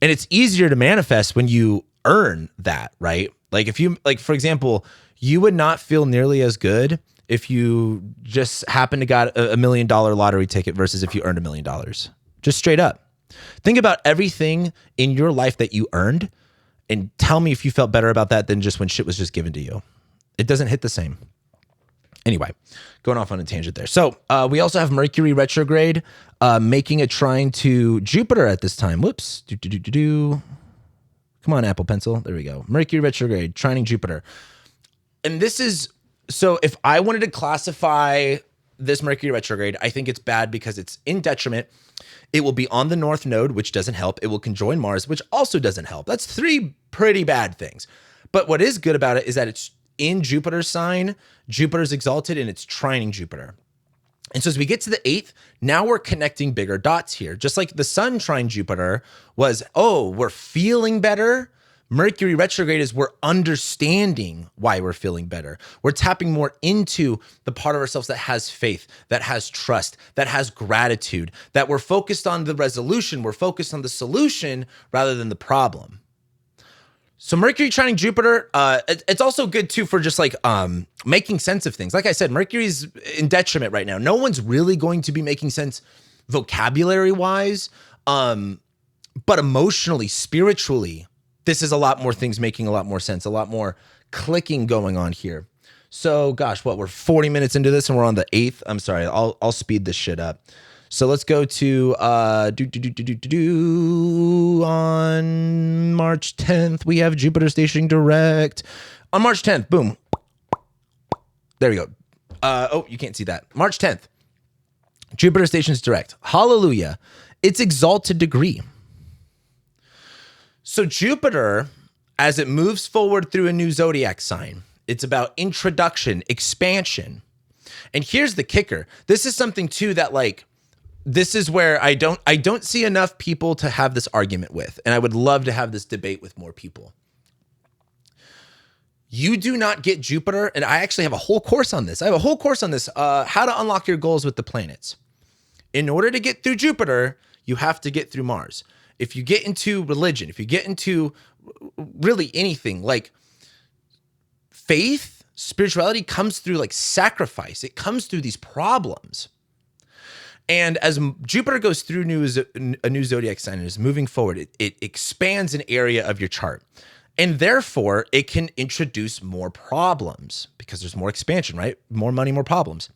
it's easier to manifest when you earn that, right? Like if you, like for example, you would not feel nearly as good if you just happened to got a $1 million lottery ticket versus if you earned $1 million. Just straight up. Think about everything in your life that you earned, and tell me if you felt better about that than just when shit was just given to you. It doesn't hit the same. Anyway, going off on a tangent there. So we also have Mercury retrograde making a trine to Jupiter at this time. Whoops. Come on, Apple Pencil. There we go. Mercury retrograde, trining Jupiter. And this is, so if I wanted to classify this Mercury retrograde, I think it's bad because it's in detriment. It will be on the North Node, which doesn't help. It will conjoin Mars, which also doesn't help. That's three pretty bad things. But what is good about it is that it's in Jupiter's sign. Jupiter's exalted, and it's trining Jupiter. And so as we get to the 8th, now we're connecting bigger dots here. Just like the sun trine Jupiter was, oh, we're feeling better. Mercury retrograde is we're understanding why we're feeling better. We're tapping more into the part of ourselves that has faith, that has trust, that has gratitude, that we're focused on the resolution. We're focused on the solution rather than the problem. So Mercury trining Jupiter, it's also good too for just like making sense of things. Like I said, Mercury's in detriment right now. No one's really going to be making sense vocabulary wise, but emotionally, spiritually, this is a lot more things making a lot more sense, a lot more clicking going on here. So gosh, we're 40 minutes into this and we're on the 8th. I'm sorry, I'll speed this shit up. So let's go to on March 10th, we have Jupiter stationing direct. On March 10th, boom. There we go. Oh, you can't see that. March 10th, Jupiter stations direct. Hallelujah. It's exalted degree. So Jupiter, as it moves forward through a new zodiac sign, it's about introduction, expansion. And here's the kicker. This is something too that like, this is where I don't see enough people to have this argument with. And I would love to have this debate with more people. You do not get Jupiter. And I actually have a whole course on this. I have a whole course on this, how to unlock your goals with the planets. In order to get through Jupiter, you have to get through Mars. If you get into religion, if you get into really anything like faith, spirituality comes through like sacrifice. It comes through these problems. And as Jupiter goes through a new zodiac sign and is moving forward, it expands an area of your chart. And therefore, it can introduce more problems because there's more expansion, right? More money, more problems.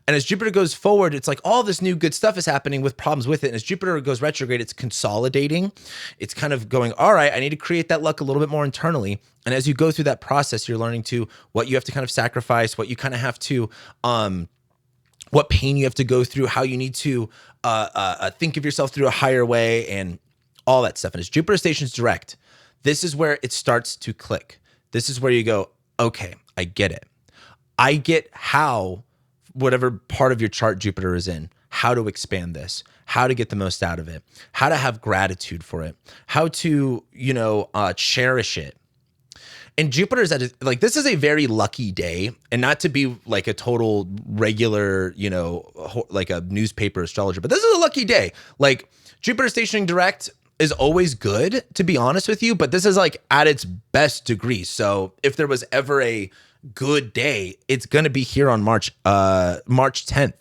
And as Jupiter goes forward, it's like all this new good stuff is happening with problems with it. And as Jupiter goes retrograde, it's consolidating. It's kind of going, all right, I need to create that luck a little bit more internally. And as you go through that process, you're learning to what you have to kind of sacrifice, what you kind of have to, what pain you have to go through, how you need to think of yourself through a higher way and all that stuff. And as Jupiter stations direct, this is where it starts to click. This is where you go, okay, I get it. I get how whatever part of your chart Jupiter is in, how to expand this, how to get the most out of it, how to have gratitude for it, how to, cherish it. And Jupiter's like, this is a very lucky day, and not to be like a total regular, like a newspaper astrologer, but this is a lucky day. Like Jupiter stationing direct is always good, to be honest with you, but this is like at its best degree. So if there was ever a good day, it's going to be here on March 10th.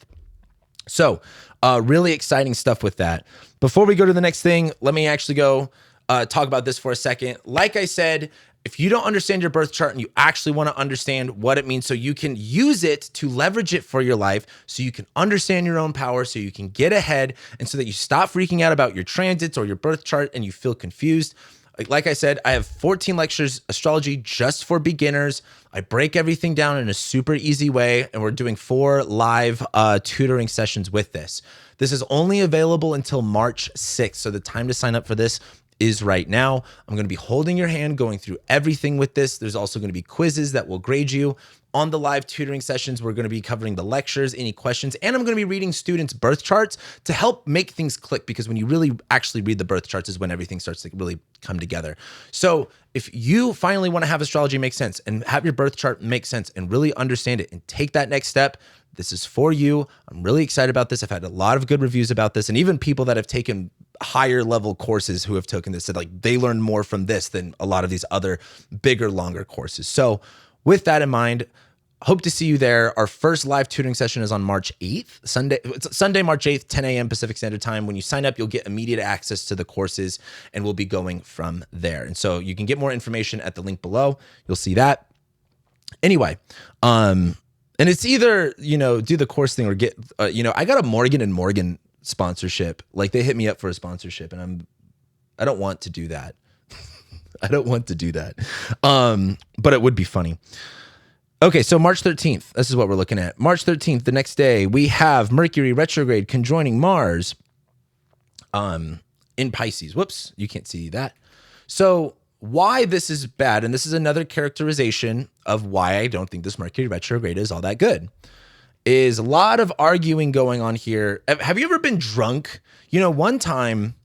So really exciting stuff with that. Before we go to the next thing, let me actually go talk about this for a second. Like I said, if you don't understand your birth chart and you actually want to understand what it means so you can use it to leverage it for your life, so you can understand your own power, so you can get ahead, and so that you stop freaking out about your transits or your birth chart and you feel confused. Like I said, I have 14 lectures, astrology just for beginners. I break everything down in a super easy way, and we're doing 4 live tutoring sessions with this. This is only available until March 6th, so the time to sign up for this is right now. I'm going to be holding your hand, going through everything with this. There's also going to be quizzes that will grade you. On the live tutoring sessions, we're going to be covering the lectures, any questions, and I'm going to be reading students' birth charts to help make things click, because when you really actually read the birth charts is when everything starts to really come together. So if you finally want to have astrology make sense and have your birth chart make sense and really understand it and take that next step, this is for you. I'm really excited about this. I've had a lot of good reviews about this, and even people that have taken higher level courses who have taken this said like they learned more from this than a lot of these other bigger, longer courses. So with that in mind, hope to see you there. Our first live tutoring session is on March 8th, Sunday, March 8th, 10 a.m. Pacific Standard Time. When you sign up, you'll get immediate access to the courses, and we'll be going from there. And so you can get more information at the link below. You'll see that. Anyway, and it's either, do the course thing or get, I got a Morgan & Morgan sponsorship. Like they hit me up for a sponsorship, and I don't want to do that. I don't want to do that. But it would be funny. Okay, so March 13th, this is what we're looking at. March 13th, the next day, we have Mercury retrograde conjoining Mars in Pisces. Whoops, you can't see that. So why this is bad, and this is another characterization of why I don't think this Mercury retrograde is all that good, is a lot of arguing going on here. Have you ever been drunk? One time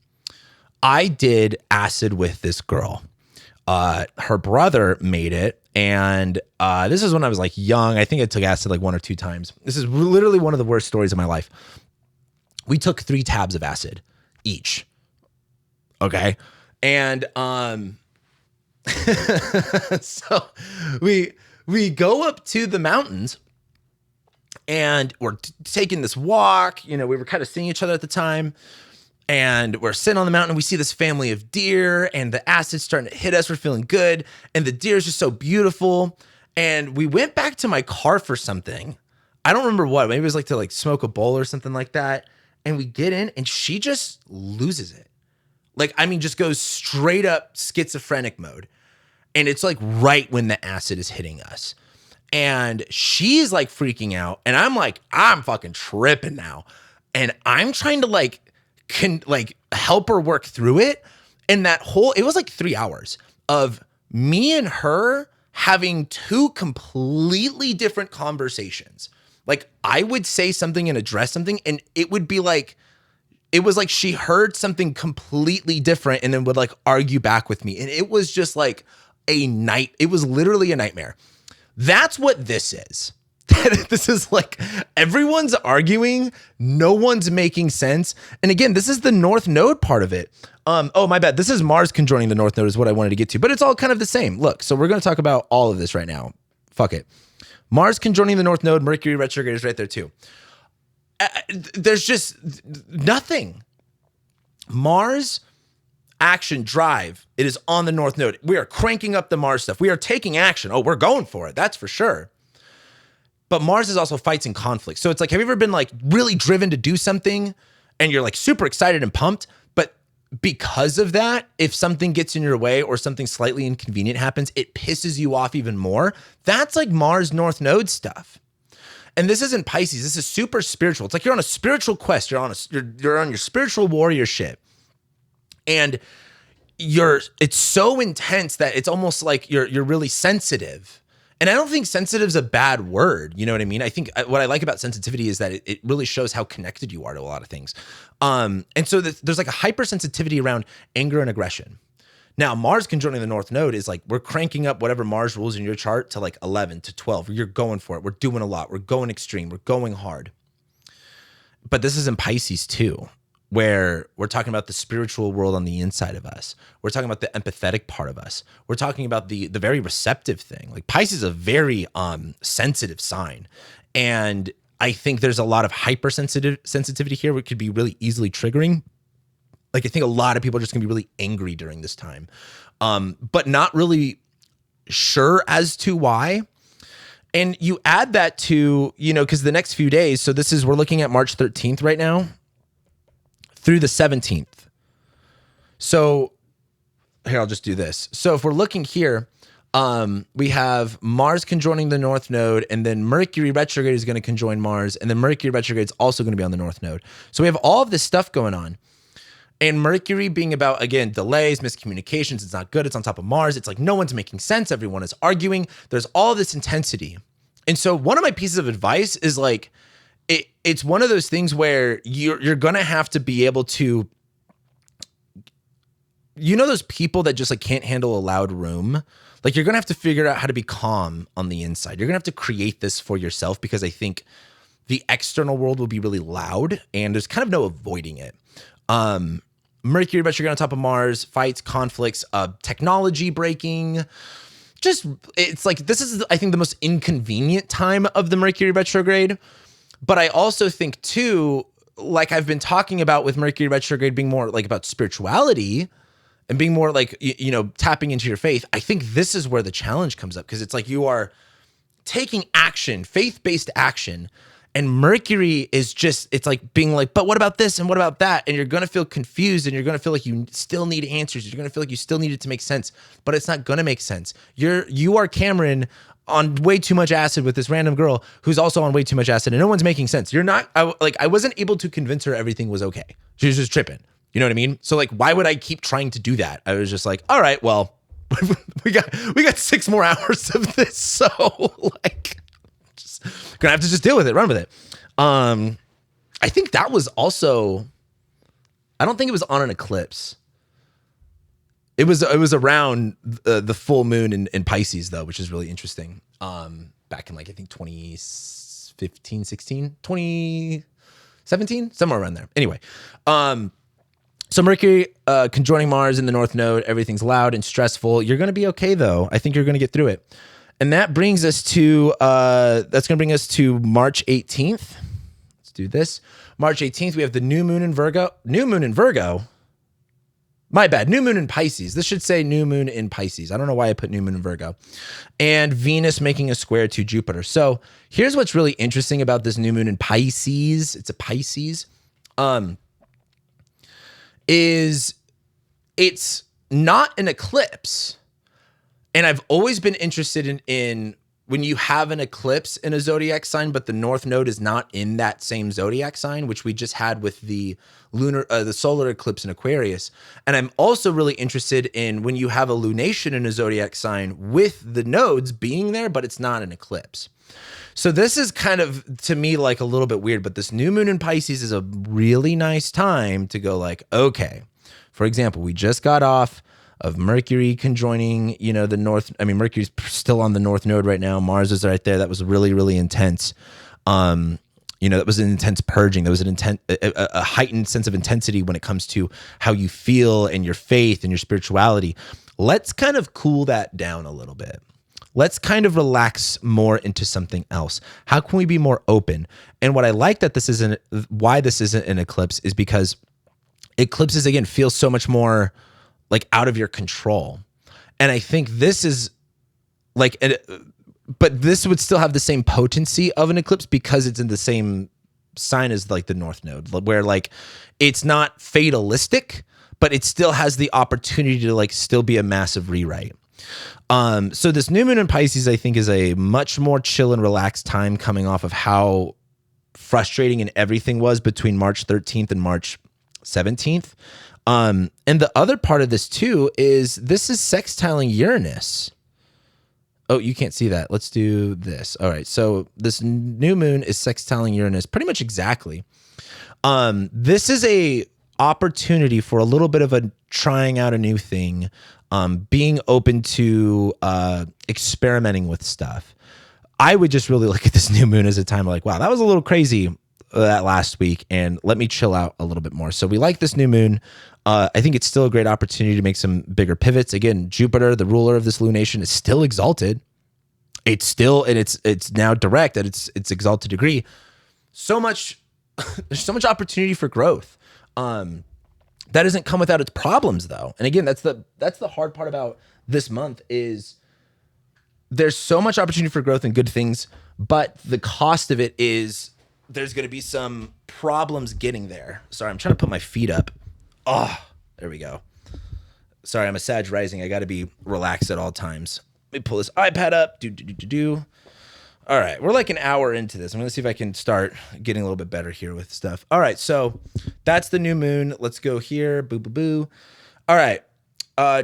I did acid with this girl. Her brother made it. And this is when I was like young. I think I took acid like 1 or 2 times. This is literally one of the worst stories of my life. We took 3 tabs of acid each. Okay. And So we go up to the mountains and we're taking this walk. You know, we were kind of seeing each other at the time. And we're sitting on the mountain and we see this family of deer and the acid's starting to hit us. We're feeling good. And the deer is just so beautiful. And we went back to my car for something. I don't remember what. Maybe it was like to like smoke a bowl or something like that. And we get in and she just loses it. Like, I mean, just goes straight up schizophrenic mode. And it's like right when the acid is hitting us. And she's like freaking out. And I'm like, I'm fucking tripping now. And I'm trying to can help her work through it. And it was like 3 hours of me and her having two completely different conversations. Like I would say something and address something and it would be like, it was like she heard something completely different and then would like argue back with me. And it was just like it was literally a nightmare. That's what this is. This is like everyone's arguing, no one's making sense. And again, this is the North Node part of it. Oh, my bad. This is Mars conjoining the North Node is what I wanted to get to, but it's all kind of the same. Look, so we're going to talk about all of this right now. Fuck it. Mars conjoining the North Node, Mercury retrograde is right there too. There's just nothing. Mars action drive. It is on the North Node. We are cranking up the Mars stuff. We are taking action. Oh, we're going for it. That's for sure. But Mars is also fights and conflicts. So it's like, have you ever been like really driven to do something and you're like super excited and pumped, but because of that, if something gets in your way or something slightly inconvenient happens, it pisses you off even more? That's like Mars North Node stuff. And this isn't Pisces. This is super spiritual. It's like you're on a spiritual quest. You're on your spiritual warrior shit. And it's so intense that it's almost like you're really sensitive. And I don't think sensitive is a bad word. You know what I mean? I think what I like about sensitivity is that it really shows how connected you are to a lot of things. And so there's like a hypersensitivity around anger and aggression. Now, Mars conjoining the North Node is like, we're cranking up whatever Mars rules in your chart to like 11 to 12. You're going for it. We're doing a lot. We're going extreme. We're going hard. But this is in Pisces too, where we're talking about the spiritual world on the inside of us. We're talking about the empathetic part of us. We're talking about the very receptive thing. Like Pisces is a very sensitive sign. And I think there's a lot of sensitivity here, which could be really easily triggering. Like I think a lot of people are just gonna be really angry during this time, but not really sure as to why. And you add that to, because the next few days, so we're looking at March 13th right now, through the 17th. So here, I'll just do this. So if we're looking here, we have Mars conjoining the North Node, and then Mercury retrograde is going to conjoin Mars, and then Mercury retrograde is also going to be on the North Node. So we have all of this stuff going on. And Mercury being about, again, delays, miscommunications, it's not good, it's on top of Mars. It's like no one's making sense, everyone is arguing. There's all this intensity. And so one of my pieces of advice is like, it's one of those things where you're going to have to be able to, those people that just like can't handle a loud room. Like you're going to have to figure out how to be calm on the inside. You're going to have to create this for yourself because I think the external world will be really loud and there's kind of no avoiding it. Mercury retrograde on top of Mars, fights, conflicts, technology breaking. It's like, this is, I think, the most inconvenient time of the Mercury retrograde. But I also think too, like I've been talking about with Mercury retrograde being more like about spirituality and being more like, tapping into your faith. I think this is where the challenge comes up because it's like you are taking action, faith-based action. And Mercury is it's like being like, but what about this and what about that? And you're going to feel confused and you're going to feel like you still need answers. You're going to feel like you still need it to make sense, but it's not going to make sense. You are Cameron on way too much acid with this random girl who's also on way too much acid and no one's making sense. I wasn't able to convince her everything was okay. She was just tripping. You know what I mean? So like, why would I keep trying to do that? I was just like, all right, well, we got 6 more hours of this. So like, just gonna have to just deal with it, run with it. I think that was also, I don't think it was on an eclipse. It was around the full moon in Pisces though, which is really interesting. Back in like, I think 2015, 16, 2017, somewhere around there. Anyway, So Mercury conjoining Mars in the North Node, everything's loud and stressful. You're going to be okay though. I think you're going to get through it. And that brings us to March 18th. Let's do this. March 18th, we have the new moon in Virgo. New moon in Virgo. My bad. New moon in Pisces. This should say new moon in Pisces. I don't know why I put new moon in Virgo. And Venus making a square to Jupiter. So here's what's really interesting about this new moon in Pisces. It's a Pisces. Is it's not an eclipse. And I've always been interested in when you have an eclipse in a zodiac sign, but the North Node is not in that same zodiac sign, which we just had with the the solar eclipse in Aquarius. And I'm also really interested in when you have a lunation in a zodiac sign with the nodes being there, but it's not an eclipse. So this is kind of, to me, like a little bit weird, but this new moon in Pisces is a really nice time to go like, okay, for example, we just got off of Mercury conjoining, the North. I mean, Mercury's still on the North Node right now. Mars is right there. That was really, really intense. That was an intense purging. There was a heightened sense of intensity when it comes to how you feel and your faith and your spirituality. Let's kind of cool that down a little bit. Let's kind of relax more into something else. How can we be more open? And what I like that why this isn't an eclipse is because eclipses, again, feel so much more like out of your control. And I think this is like, but this would still have the same potency of an eclipse because it's in the same sign as like the North Node, where like it's not fatalistic, but it still has the opportunity to like still be a massive rewrite. So this new moon in Pisces, I think, is a much more chill and relaxed time coming off of how frustrating and everything was between March 13th and March 17th. And the other part of this too is this is sextiling Uranus. Oh, you can't see that. Let's do this. All right. So this new moon is sextiling Uranus pretty much exactly. This is a opportunity for a little bit of a trying out a new thing, being open to experimenting with stuff. I would just really look at this new moon as a time like, wow, that was a little crazy that last week, and let me chill out a little bit more. So we like this new moon. I think it's still a great opportunity to make some bigger pivots. Again, Jupiter, the ruler of this lunation, is still exalted. It's still, and it's now direct at its exalted degree. So much, there's so much opportunity for growth. That doesn't come without its problems, though. And again, that's the hard part about this month is there's so much opportunity for growth and good things, but the cost of it is there's going to be some problems getting there. Sorry, I'm trying to put my feet up. Oh, there we go. Sorry, I'm a Sag rising. I got to be relaxed at all times. Let me pull this iPad up. All right, we're like an hour into this. I'm going to see if I can start getting a little bit better here with stuff. All right, so that's the new moon. Let's go here. Boo, boo, boo. All right. Oh,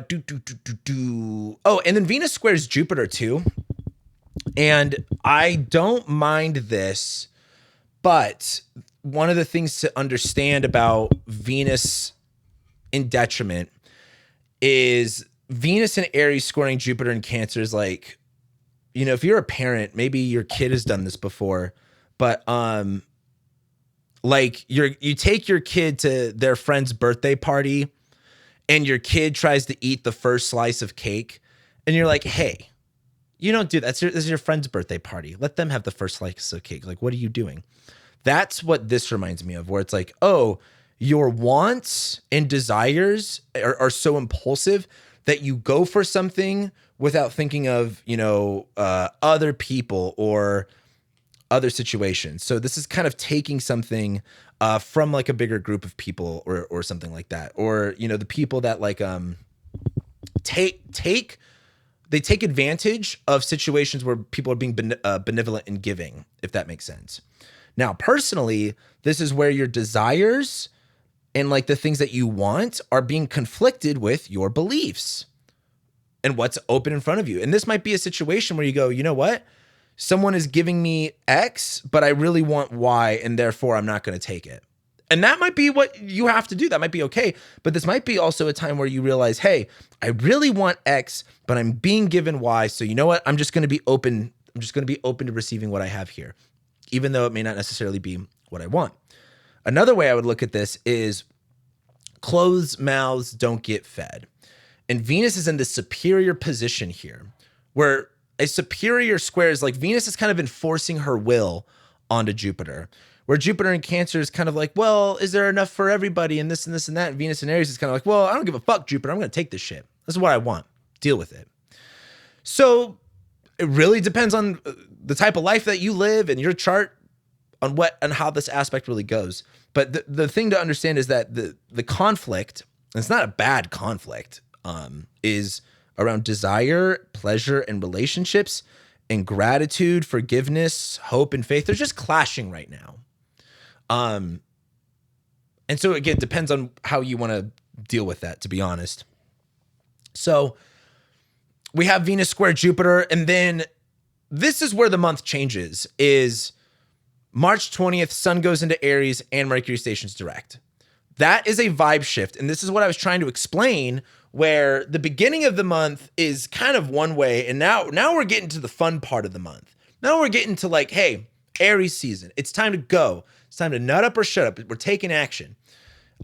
and then Venus squares Jupiter too. And I don't mind this, but one of the things to understand about Venus in detriment is Venus and Aries squaring Jupiter in Cancer is like, if you're a parent, maybe your kid has done this before, but like you take your kid to their friend's birthday party and your kid tries to eat the first slice of cake and you're like, hey, you don't do that. This is your friend's birthday party. Let them have the first slice of cake. Like, what are you doing? That's what this reminds me of, where it's like, oh, your wants and desires are so impulsive that you go for something without thinking of, other people or other situations. So this is kind of taking something from like a bigger group of people or something like that. Or, the people that like take advantage of situations where people are being benevolent and giving, if that makes sense. Now, personally, this is where your desires and like the things that you want are being conflicted with your beliefs and what's open in front of you. And this might be a situation where you go, you know what? Someone is giving me X, but I really want Y, and therefore I'm not going to take it. And that might be what you have to do. That might be okay. But this might be also a time where you realize, hey, I really want X, but I'm being given Y. So you know what? I'm just going to be open. I'm just going to be open to receiving what I have here, even though it may not necessarily be what I want. Another way I would look at this is Closed mouths don't get fed. And Venus is in the superior position here, where a superior square is like Venus is kind of enforcing her will onto Jupiter, where Jupiter in Cancer is kind of like, well, is there enough for everybody and this and this and that? And Venus in Aries is kind of like, well, I don't give a fuck, Jupiter. I'm going to take this shit. This is what I want. Deal with it. So it really depends on the type of life that you live and your chart on what and how this aspect really goes. But the thing to understand is that the conflict, and it's not a bad conflict, is around desire, pleasure, and relationships, and gratitude, forgiveness, hope, and faith. They're just clashing right now. And so again, it depends on how you want to deal with that, to be honest. So we have Venus square Jupiter, and then this is where the month changes, is March 20th, Sun goes into Aries and Mercury stations direct. That is a vibe shift. And this is what I was trying to explain, where the beginning of the month is kind of one way. And now we're getting to the fun part of the month. Now we're getting to like, hey, Aries season. It's time to go. It's time to nut up or shut up. We're taking action.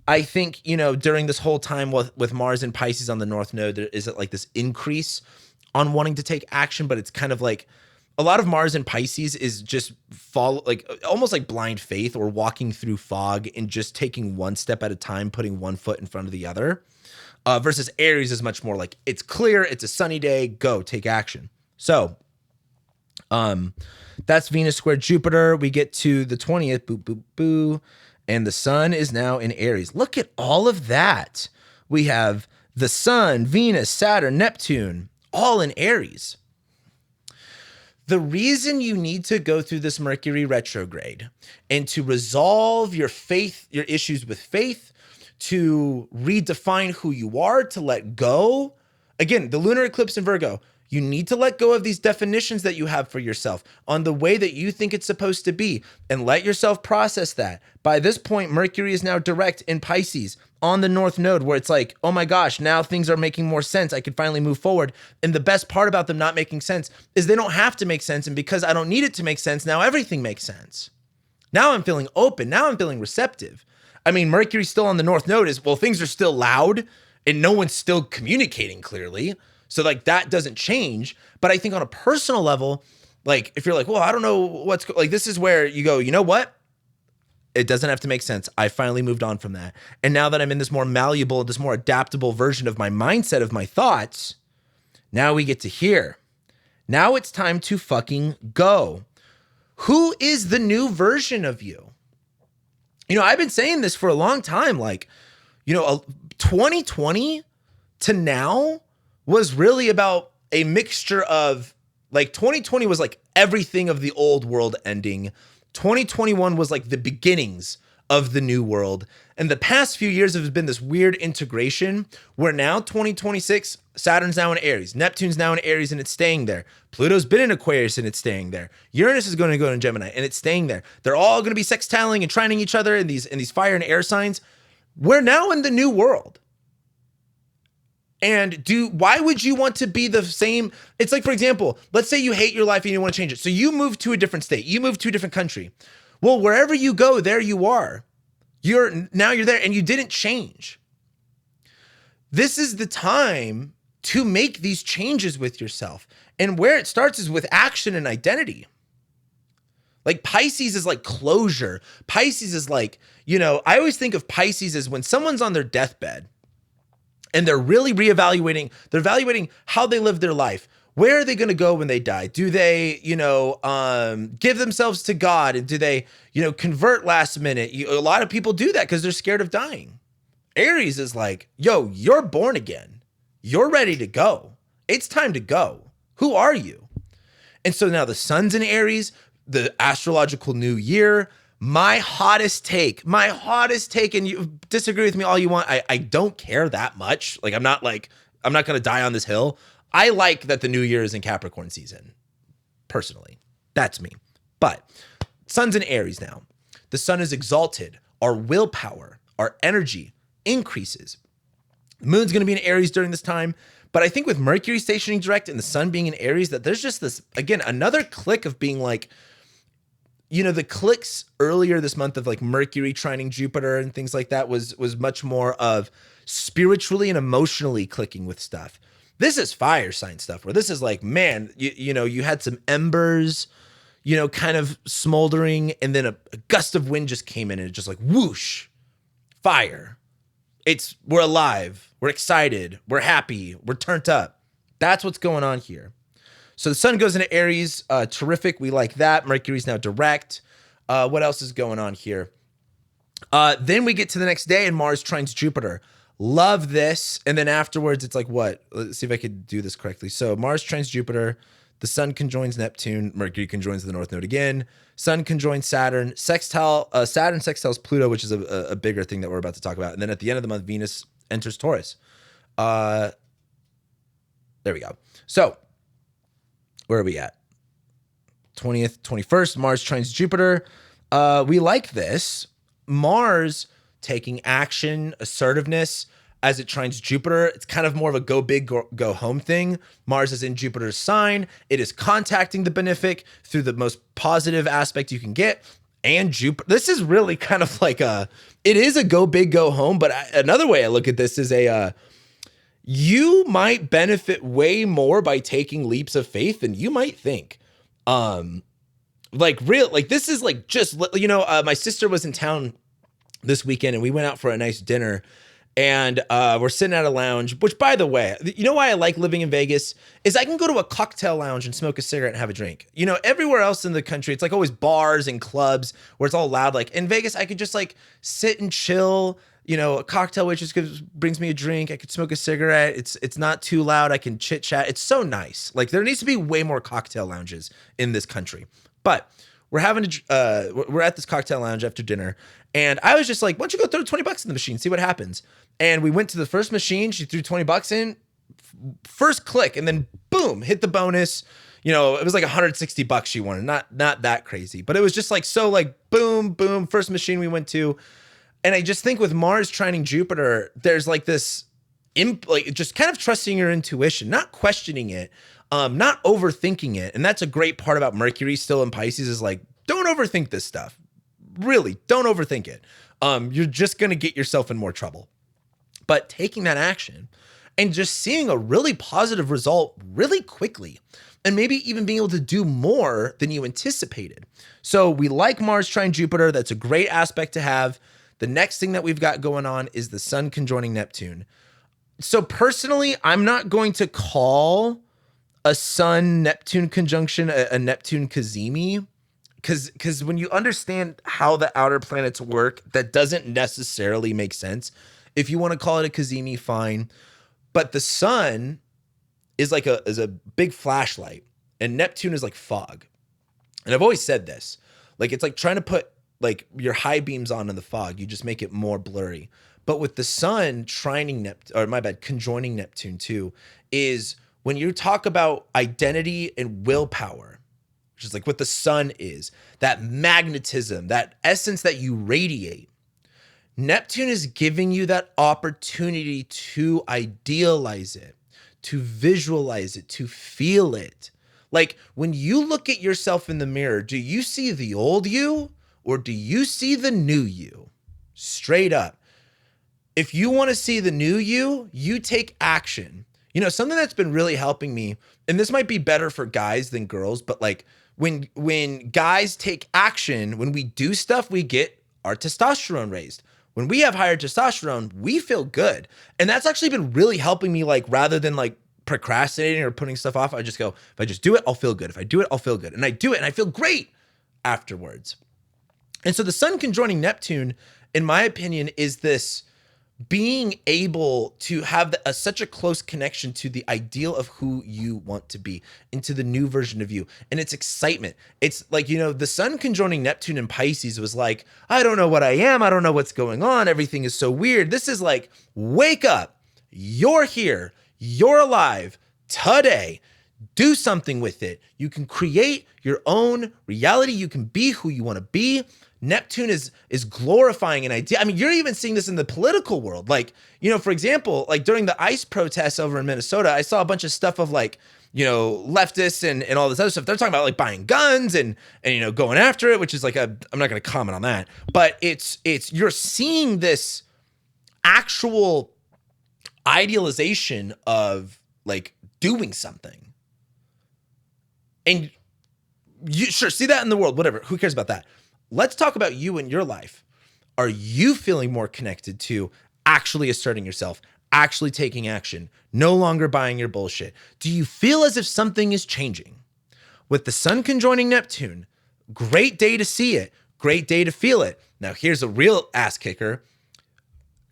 I think, during this whole time with Mars and Pisces on the North Node, there is like this increase on wanting to take action, but it's kind of like a lot of Mars and Pisces is just almost like blind faith or walking through fog and just taking one step at a time, putting one foot in front of the other. Versus Aries is much more like, it's clear, it's a sunny day, go, take action. So that's Venus square Jupiter. We get to the 20th, boo, boo, boo, and the sun is now in Aries. Look at all of that. We have the sun, Venus, Saturn, Neptune, all in Aries. The reason you need to go through this Mercury retrograde and to resolve your issues with faith, to redefine who you are, to let go. Again, the lunar eclipse in Virgo, you need to let go of these definitions that you have for yourself on the way that you think it's supposed to be and let yourself process that. By this point, Mercury is now direct in Pisces on the North Node, where it's like, oh my gosh, now things are making more sense. I can finally move forward. And the best part about them not making sense is they don't have to make sense. And because I don't need it to make sense, now everything makes sense. Now I'm feeling open. Now I'm feeling receptive. I mean, Mercury's still on the North Node things are still loud and no one's still communicating clearly. So like that doesn't change. But I think on a personal level, like if you're like, well, I don't know this is where you go, you know what? It doesn't have to make sense. I finally moved on from that. And now that I'm in this more malleable, this more adaptable version of my mindset, of my thoughts, now we get to here. Now it's time to fucking go. Who is the new version of you? I've been saying this for a long time. 2020 to now was really about a mixture of 2020 was like everything of the old world ending. 2021 was like the beginnings of the new world. And the past few years have been this weird integration where now 2026, Saturn's now in Aries, Neptune's now in Aries and it's staying there. Pluto's been in Aquarius and it's staying there. Uranus is going to go in Gemini and it's staying there. They're all going to be sextiling and trining each other in these fire and air signs. We're now in the new world. And why would you want to be the same? It's like, for example, let's say you hate your life and you want to change it. So you move to a different state. You move to a different country. Well, wherever you go, there you are. You're there and you didn't change. This is the time to make these changes with yourself. And where it starts is with action and identity. Like Pisces is like closure. Pisces is like, I always think of Pisces as when someone's on their deathbed and they're really they're evaluating how they live their life. Where are they going to go when they die? Do they, give themselves to God? And do they, convert last minute? A lot of people do that because they're scared of dying. Aries is like, yo, you're born again. You're ready to go. It's time to go. Who are you? And so now the sun's in Aries, the astrological new year. My hottest take, and you disagree with me all you want. I don't care that much. I'm not going to die on this hill. I like that the new year is in Capricorn season, personally. That's me. But sun's in Aries now. The sun is exalted. Our willpower, our energy increases. The moon's going to be in Aries during this time. But I think with Mercury stationing direct and the sun being in Aries, that there's just this, again, another click of being like, the clicks earlier this month of like Mercury trining Jupiter and things like that was much more of spiritually and emotionally clicking with stuff. This is fire sign stuff where this is like, man, you had some embers, kind of smoldering, and then a gust of wind just came in and it just like whoosh, fire. We're alive, we're excited, we're happy, we're turned up. That's what's going on here. So the sun goes into Aries, terrific. We like that. Mercury's now direct. What else is going on here? Then we get to the next day and Mars trines Jupiter. Love this. And then afterwards, it's like what? Let's see if I could do this correctly. So Mars trines Jupiter. The sun conjoins Neptune. Mercury conjoins the North Node again. Sun conjoins Saturn. Saturn sextiles Pluto, which is a bigger thing that we're about to talk about. And then at the end of the month, Venus enters Taurus. There we go. So where are we at? 20th, 21st, Mars trines Jupiter. We like this. Mars taking action, assertiveness as it trines Jupiter. It's kind of more of a go big, go home thing. Mars is in Jupiter's sign. It is contacting the benefic through the most positive aspect you can get. And Jupiter, this is really kind of like it is a go big, go home. But another way I look at this is you might benefit way more by taking leaps of faith than you might think. This is like just, my sister was in town this weekend and we went out for a nice dinner and we're sitting at a lounge, which by the way, you know why I like living in Vegas is I can go to a cocktail lounge and smoke a cigarette and have a drink. Everywhere else in the country, it's like always bars and clubs where it's all loud. Like in Vegas, I could just like sit and chill. A cocktail waitress brings me a drink. I could smoke a cigarette. It's not too loud. I can chit chat. It's so nice. Like there needs to be way more cocktail lounges in this country. But we're at this cocktail lounge after dinner, and I was just like, "Why don't you go throw $20 in the machine, see what happens?" And we went to the first machine. She threw $20 in, first click, and then boom, hit the bonus. It was like $160 she wanted. Not that crazy, but it was just like so like boom, boom. First machine we went to. And I just think with Mars trining Jupiter, there's like this, just kind of trusting your intuition, not questioning it, not overthinking it. And that's a great part about Mercury still in Pisces is like, don't overthink this stuff. Really, don't overthink it. You're just going to get yourself in more trouble. But taking that action and just seeing a really positive result really quickly and maybe even being able to do more than you anticipated. So we like Mars trine Jupiter. That's a great aspect to have. The next thing that we've got going on is the sun conjoining Neptune. So personally, I'm not going to call a sun-Neptune conjunction a Neptune Cazimi because when you understand how the outer planets work, that doesn't necessarily make sense. If you want to call it a Cazimi, fine. But the sun is like a big flashlight and Neptune is like fog. And I've always said this, like it's like trying to put like your high beams on in the fog, you just make it more blurry. But with the sun conjoining Neptune too, is when you talk about identity and willpower, which is like what the sun is, that magnetism, that essence that you radiate, Neptune is giving you that opportunity to idealize it, to visualize it, to feel it. Like when you look at yourself in the mirror, do you see the old you? Or do you see the new you? Straight up. If you want to see the new you, you take action. Something that's been really helping me, and this might be better for guys than girls, but like when guys take action, when we do stuff, we get our testosterone raised. When we have higher testosterone, we feel good. And that's actually been really helping me, like rather than like procrastinating or putting stuff off, I just go, if I just do it, I'll feel good. If I do it, I'll feel good. And I do it and I feel great afterwards. And so the sun conjoining Neptune, in my opinion, is this being able to have such a close connection to the ideal of who you want to be, into the new version of you. And it's excitement. It's like, the sun conjoining Neptune in Pisces was like, I don't know what I am. I don't know what's going on. Everything is so weird. This is like, wake up. You're here. You're alive today. Do something with it. You can create your own reality. You can be who you want to be. Neptune is glorifying an idea. I mean, you're even seeing this in the political world. Like, for example, like during the ICE protests over in Minnesota, I saw a bunch of stuff of like, leftists and all this other stuff. They're talking about like buying guns and going after it, which is like I'm not going to comment on that, but it's you're seeing this actual idealization of like doing something. And you sure see that in the world, whatever. Who cares about that? Let's talk about you in your life. Are you feeling more connected to actually asserting yourself, actually taking action, no longer buying your bullshit? Do you feel as if something is changing? With the sun conjoining Neptune, great day to see it, great day to feel it. Now, here's a real ass kicker.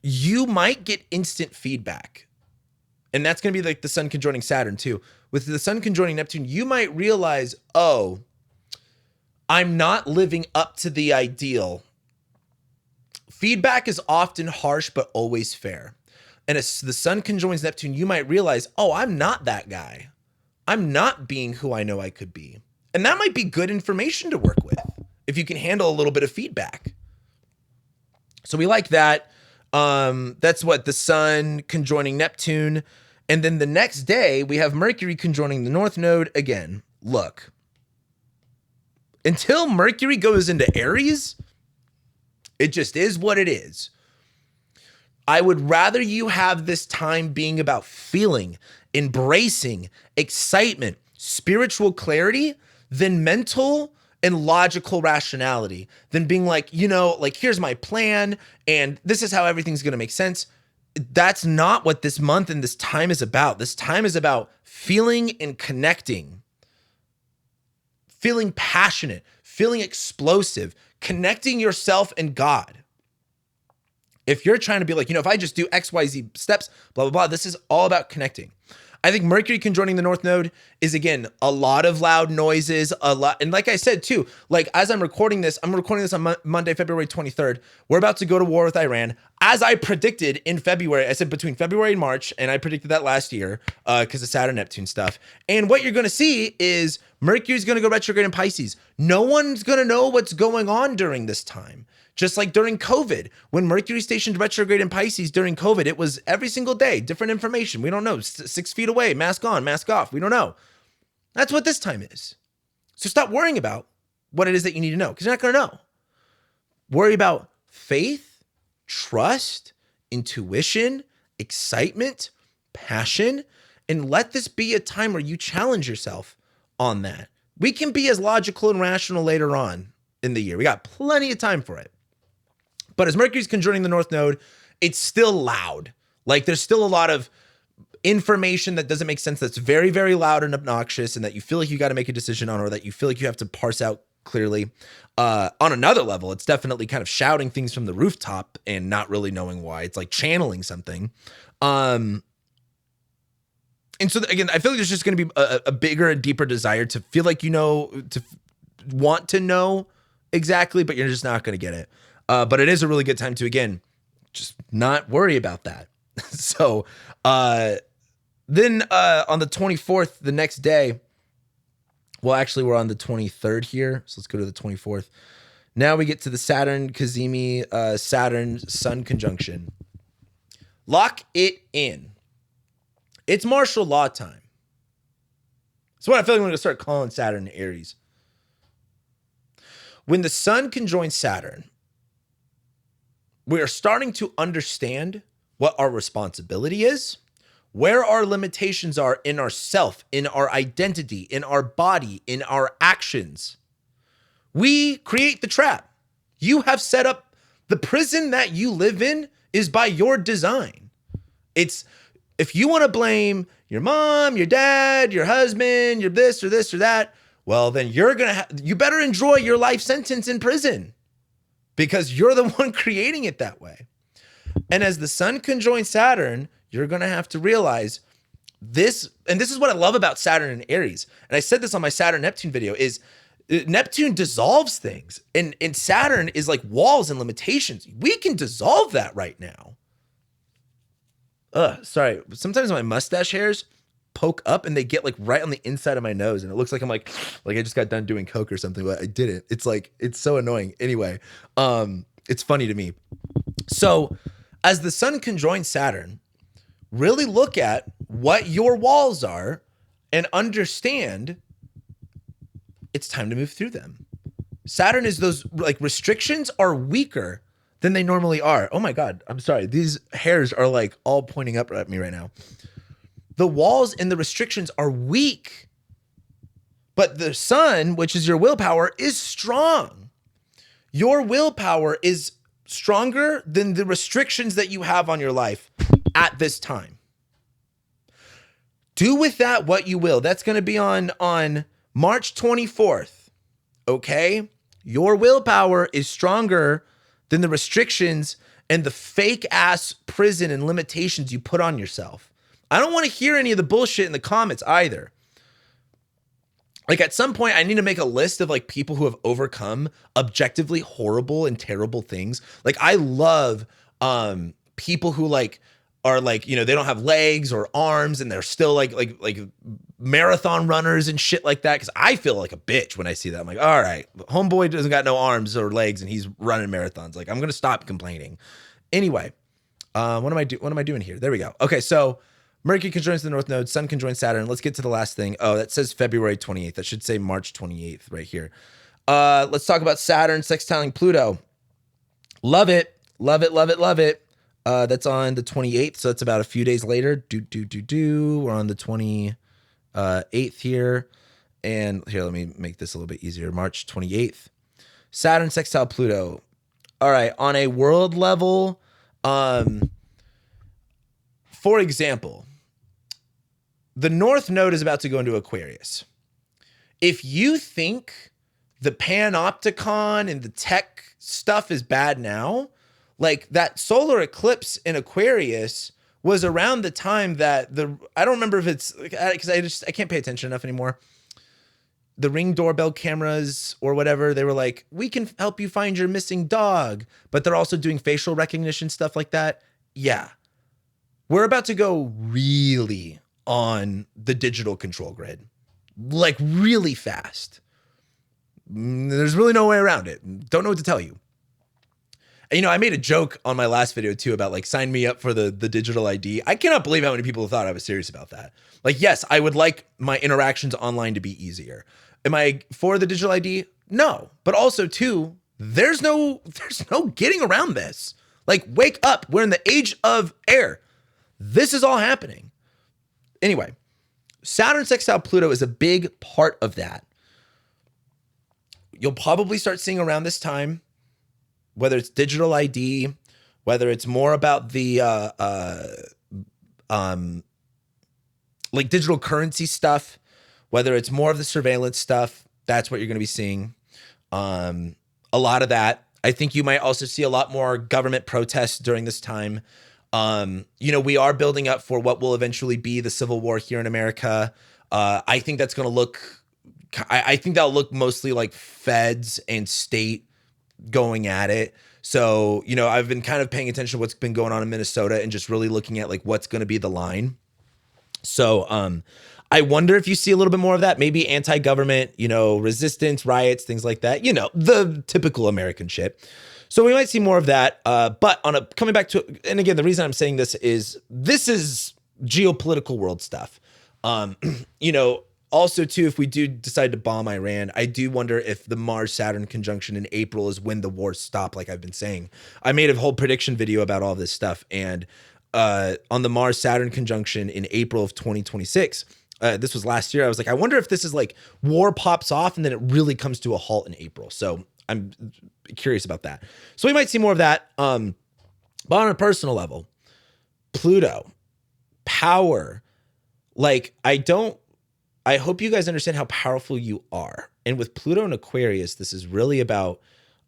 You might get instant feedback. And that's going to be like the sun conjoining Saturn too. With the sun conjoining Neptune, you might realize, oh, I'm not living up to the ideal. Feedback is often harsh, but always fair. And as the sun conjoins Neptune, you might realize, oh, I'm not that guy. I'm not being who I know I could be. And that might be good information to work with if you can handle a little bit of feedback. So we like that. That's what the sun conjoining Neptune. And then the next day, we have Mercury conjoining the North Node again. Look, until Mercury goes into Aries, it just is what it is. I would rather you have this time being about feeling, embracing, excitement, spiritual clarity than mental and logical rationality, than being like, here's my plan and this is how everything's going to make sense. That's not what this month and this time is about. This time is about feeling and connecting, feeling passionate, feeling explosive, connecting yourself and God. If you're trying to be like, if I just do X, Y, Z steps, blah, blah, blah, this is all about connecting. I think Mercury conjoining the North Node is, again, a lot of loud noises, a lot. And like I said, too, like as I'm recording this on Monday, February 23rd. We're about to go to war with Iran. As I predicted in February, I said between February and March, and I predicted that last year because of Saturn Neptune stuff. And what you're going to see is Mercury's going to go retrograde in Pisces. No one's going to know what's going on during this time. Just like during COVID, when Mercury stationed retrograde in Pisces during COVID, it was every single day, different information. We don't know. 6 feet away, mask on, mask off. We don't know. That's what this time is. So stop worrying about what it is that you need to know, because you're not going to know. Worry about faith, trust, intuition, excitement, passion, and let this be a time where you challenge yourself on that. We can be as logical and rational later on in the year. We got plenty of time for it. But as Mercury's conjoining the North Node, it's still loud. Like there's still a lot of information that doesn't make sense, that's very, very loud and obnoxious, and that you feel like you got to make a decision on, or that you feel like you have to parse out clearly. On another level, it's definitely kind of shouting things from the rooftop and not really knowing why. It's like channeling something. And so again, I feel like there's just going to be a bigger and deeper desire to feel like to want to know exactly, but you're just not going to get it. But it is a really good time to, again, just not worry about that. So then on the 24th, the next day, well, actually, we're on the 23rd here. So let's go to the 24th. Now we get to the Saturn, Cazimi, Saturn Sun conjunction. Lock it in. It's martial law time. That's what I feel like I'm going to start calling Saturn Aries. When the sun conjoins Saturn, we are starting to understand what our responsibility is, where our limitations are in our self, in our identity, in our body, in our actions. We create the trap. You have set up the prison that you live in is by your design. It's if you want to blame your mom, your dad, your husband, your this or that, well, then you better enjoy your life sentence in prison, because you're the one creating it that way. And as the sun conjoins Saturn, you're going to have to realize this, and this is what I love about Saturn and Aries. And I said this on my Saturn Neptune video, is Neptune dissolves things, and Saturn is like walls and limitations. We can dissolve that right now. Sorry. Sometimes my mustache hairs poke up and they get like right on the inside of my nose, and it looks like I'm like I just got done doing coke or something, but I didn't. It's like, it's so annoying. Anyway, it's funny to me. So as the sun conjoins Saturn, really look at what your walls are and understand it's time to move through them. Saturn is those, like, restrictions are weaker than they normally are. Oh my God, I'm sorry. These hairs are like all pointing up at me right now. The walls and the restrictions are weak, but the sun, which is your willpower, is strong. Your willpower is stronger than the restrictions that you have on your life at this time. Do with that what you will. That's going to be on March 24th. Okay? Your willpower is stronger than the restrictions and the fake ass prison and limitations you put on yourself. I don't want to hear any of the bullshit in the comments either. Like, at some point, I need to make a list of, like, people who have overcome objectively horrible and terrible things. Like, I love people who, like, are, like, you know, they don't have legs or arms and they're still like marathon runners and shit like that. Cause I feel like a bitch when I see that. I'm like, all right, homeboy doesn't got no arms or legs and he's running marathons. Like, I'm going to stop complaining. Anyway, what am I doing here? There we go. Okay. So Mercury conjoins the North Node, Sun conjoins Saturn. Let's get to the last thing. Oh, that says February 28th. That should say March 28th right here. Let's talk about Saturn sextiling Pluto. Love it. Love it. Love it. Love it. That's on the 28th. So that's about a few days later. We're on the 28th here. And here, let me make this a little bit easier. March 28th. Saturn sextile Pluto. All right. On a world level, for example, the North Node is about to go into Aquarius. If you think the panopticon and the tech stuff is bad now, like, that solar eclipse in Aquarius was around the time that I don't remember if it's, because I can't pay attention enough anymore. The Ring doorbell cameras or whatever, they were like, we can help you find your missing dog, but they're also doing facial recognition, stuff like that. Yeah. We're about to go really on the digital control grid, like, really fast. There's really no way around it. Don't know what to tell you. And, you know, I made a joke on my last video too about, like, sign me up for the digital ID. I cannot believe how many people thought I was serious about that. Like, yes, I would like my interactions online to be easier. Am I for the digital ID? No. But also too, there's no getting around this. Like, wake up. We're in the age of air. This is all happening. Anyway, Saturn sextile Pluto is a big part of that. You'll probably start seeing around this time, whether it's digital ID, whether it's more about the like digital currency stuff, whether it's more of the surveillance stuff, that's what you're going to be seeing. A lot of that. I think you might also see a lot more government protests during this time. You know, we are building up for what will eventually be the Civil War here in America. I think that's going to look, I think that'll look mostly like feds and state going at it. So, you know, I've been kind of paying attention to what's been going on in Minnesota and just really looking at, like, what's going to be the line. So, I wonder if you see a little bit more of that, maybe anti-government, you know, resistance, riots, things like that, you know, the typical American shit. So we might see more of that. But coming back to, and again, the reason I'm saying this is geopolitical world stuff. You know, also too, if we do decide to bomb Iran, I do wonder if the Mars-Saturn conjunction in April is when the wars stop, like I've been saying. I made a whole prediction video about all this stuff. And on the Mars-Saturn conjunction in April of 2026, this was last year, I was like, I wonder if this is like war pops off and then it really comes to a halt in April. So I'm curious about that. So we might see more of that. But on a personal level, Pluto, power, like, I hope you guys understand how powerful you are. And with Pluto and Aquarius, this is really about,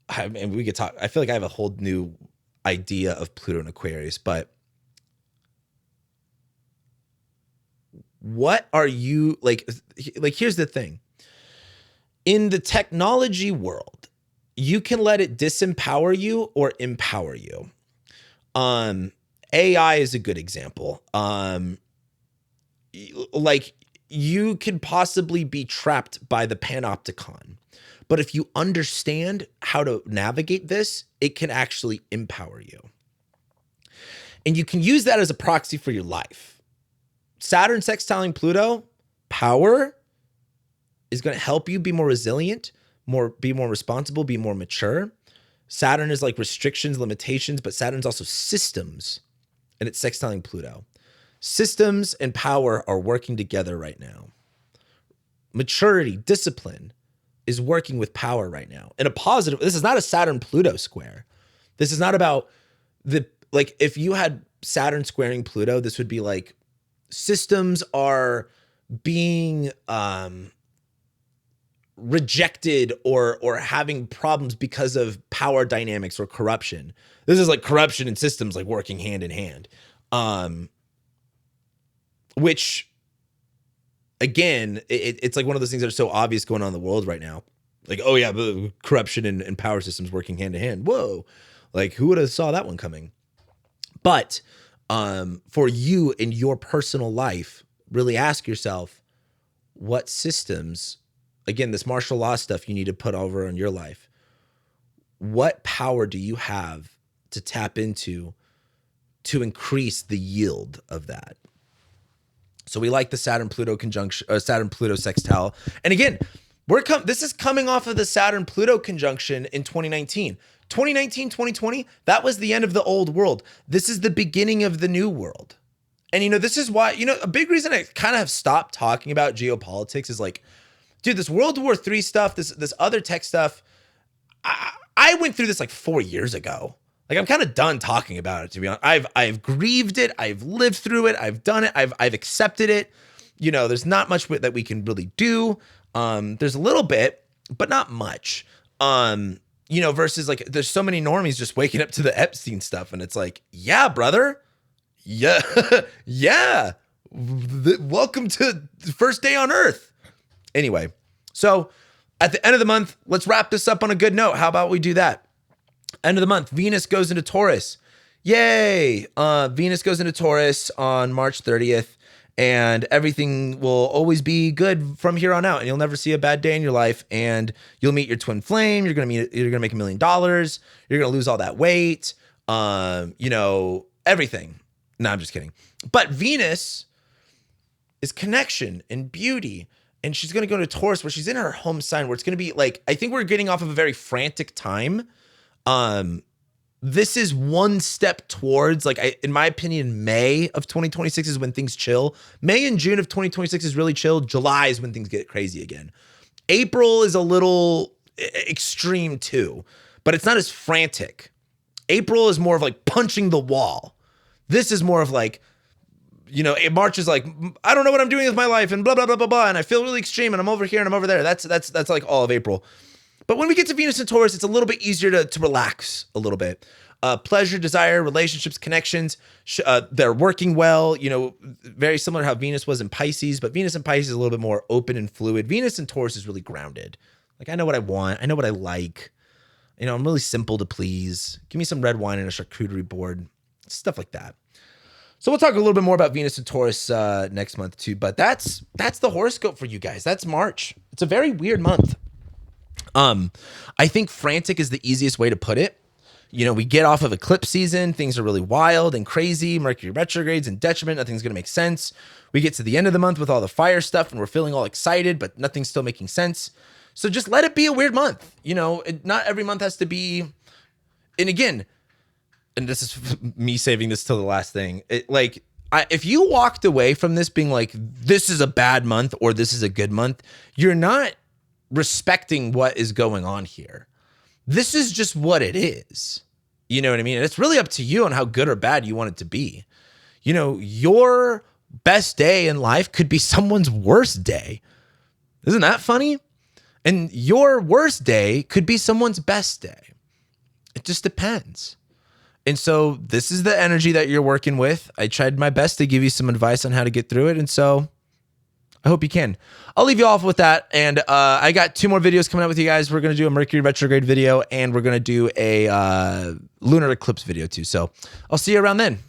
and we could talk, I feel like I have a whole new idea of Pluto and Aquarius, but what are you, like, here's the thing. In the technology world, you can let it disempower you or empower you. AI is a good example. Like, you could possibly be trapped by the panopticon, but if you understand how to navigate this, it can actually empower you. And you can use that as a proxy for your life. Saturn sextiling Pluto, Power is going to help you be more resilient, be more responsible, be more mature. Saturn is like restrictions, limitations, but Saturn's also systems, and it's sextiling Pluto. Systems and power are working together right now. Maturity, discipline is working with power right now. In a positive, this is not a Saturn-Pluto square. This is not about like if you had Saturn squaring Pluto, this would be like systems are being rejected or having problems because of power dynamics or corruption. This is like corruption and systems like working hand in hand. Which again, it's like one of those things that are so obvious going on in the world right now. Like, oh yeah, corruption and power systems working hand in hand. Whoa. Like who would have saw that one coming? But for you in your personal life, really ask yourself what systems, again, this martial law stuff you need to put over in your life. What power do you have to tap into to increase the yield of that? So we like the Saturn-Pluto conjunction, Saturn-Pluto sextile. And again, this is coming off of the Saturn-Pluto conjunction in 2019. 2019, 2020, that was the end of the old world. This is the beginning of the new world. And, this is why, a big reason I kind of have stopped talking about geopolitics is like, dude, this World War III stuff, this other tech stuff, I went through this like 4 years ago. Like I'm kind of done talking about it, to be honest. I've grieved it. I've lived through it. I've done it. I've accepted it. There's not much that we can really do. There's a little bit, but not much. Versus like there's so many normies just waking up to the Epstein stuff, and it's like, yeah, brother, yeah, yeah. Welcome to the first day on Earth. Anyway, so at the end of the month, let's wrap this up on a good note. How about we do that? End of the month, Venus goes into Taurus. Yay! Venus goes into Taurus on March 30th, and everything will always be good from here on out, and you'll never see a bad day in your life, and you'll meet your twin flame. You're gonna make $1 million. You're gonna lose all that weight. Everything. No, I'm just kidding. But Venus is connection and beauty. And she's going to go to Taurus where she's in her home sign where it's going to be like, I think we're getting off of a very frantic time. This is one step towards in my opinion, May of 2026 is when things chill. May and June of 2026 is really chill. July is when things get crazy again. April is a little extreme too, but it's not as frantic. April is more of like punching the wall. This is more of like, March is like, I don't know what I'm doing with my life and blah, blah, blah, blah, blah. And I feel really extreme and I'm over here and I'm over there. That's like all of April. But when we get to Venus and Taurus, it's a little bit easier to relax a little bit. Pleasure, desire, relationships, connections, they're working well. Very similar to how Venus was in Pisces, but Venus and Pisces is a little bit more open and fluid. Venus and Taurus is really grounded. Like, I know what I want. I know what I like. I'm really simple to please. Give me some red wine and a charcuterie board, stuff like that. So we'll talk a little bit more about Venus and Taurus next month too, but that's the horoscope for you guys. That's March. It's a very weird month. I think frantic is the easiest way to put it. We get off of eclipse season. Things are really wild and crazy. Mercury retrogrades and detriment. Nothing's going to make sense. We get to the end of the month with all the fire stuff and we're feeling all excited, but nothing's still making sense. So just let it be a weird month. Not every month has to be, and again, and this is me saving this till the last thing. If you walked away from this being like, this is a bad month or this is a good month, you're not respecting what is going on here. This is just what it is. You know what I mean? And it's really up to you on how good or bad you want it to be. Your best day in life could be someone's worst day. Isn't that funny? And your worst day could be someone's best day. It just depends. And so this is the energy that you're working with. I tried my best to give you some advice on how to get through it. And so I hope you can. I'll leave you off with that. And I got 2 more videos coming out with you guys. We're going to do a Mercury retrograde video and we're going to do a lunar eclipse video too. So I'll see you around then.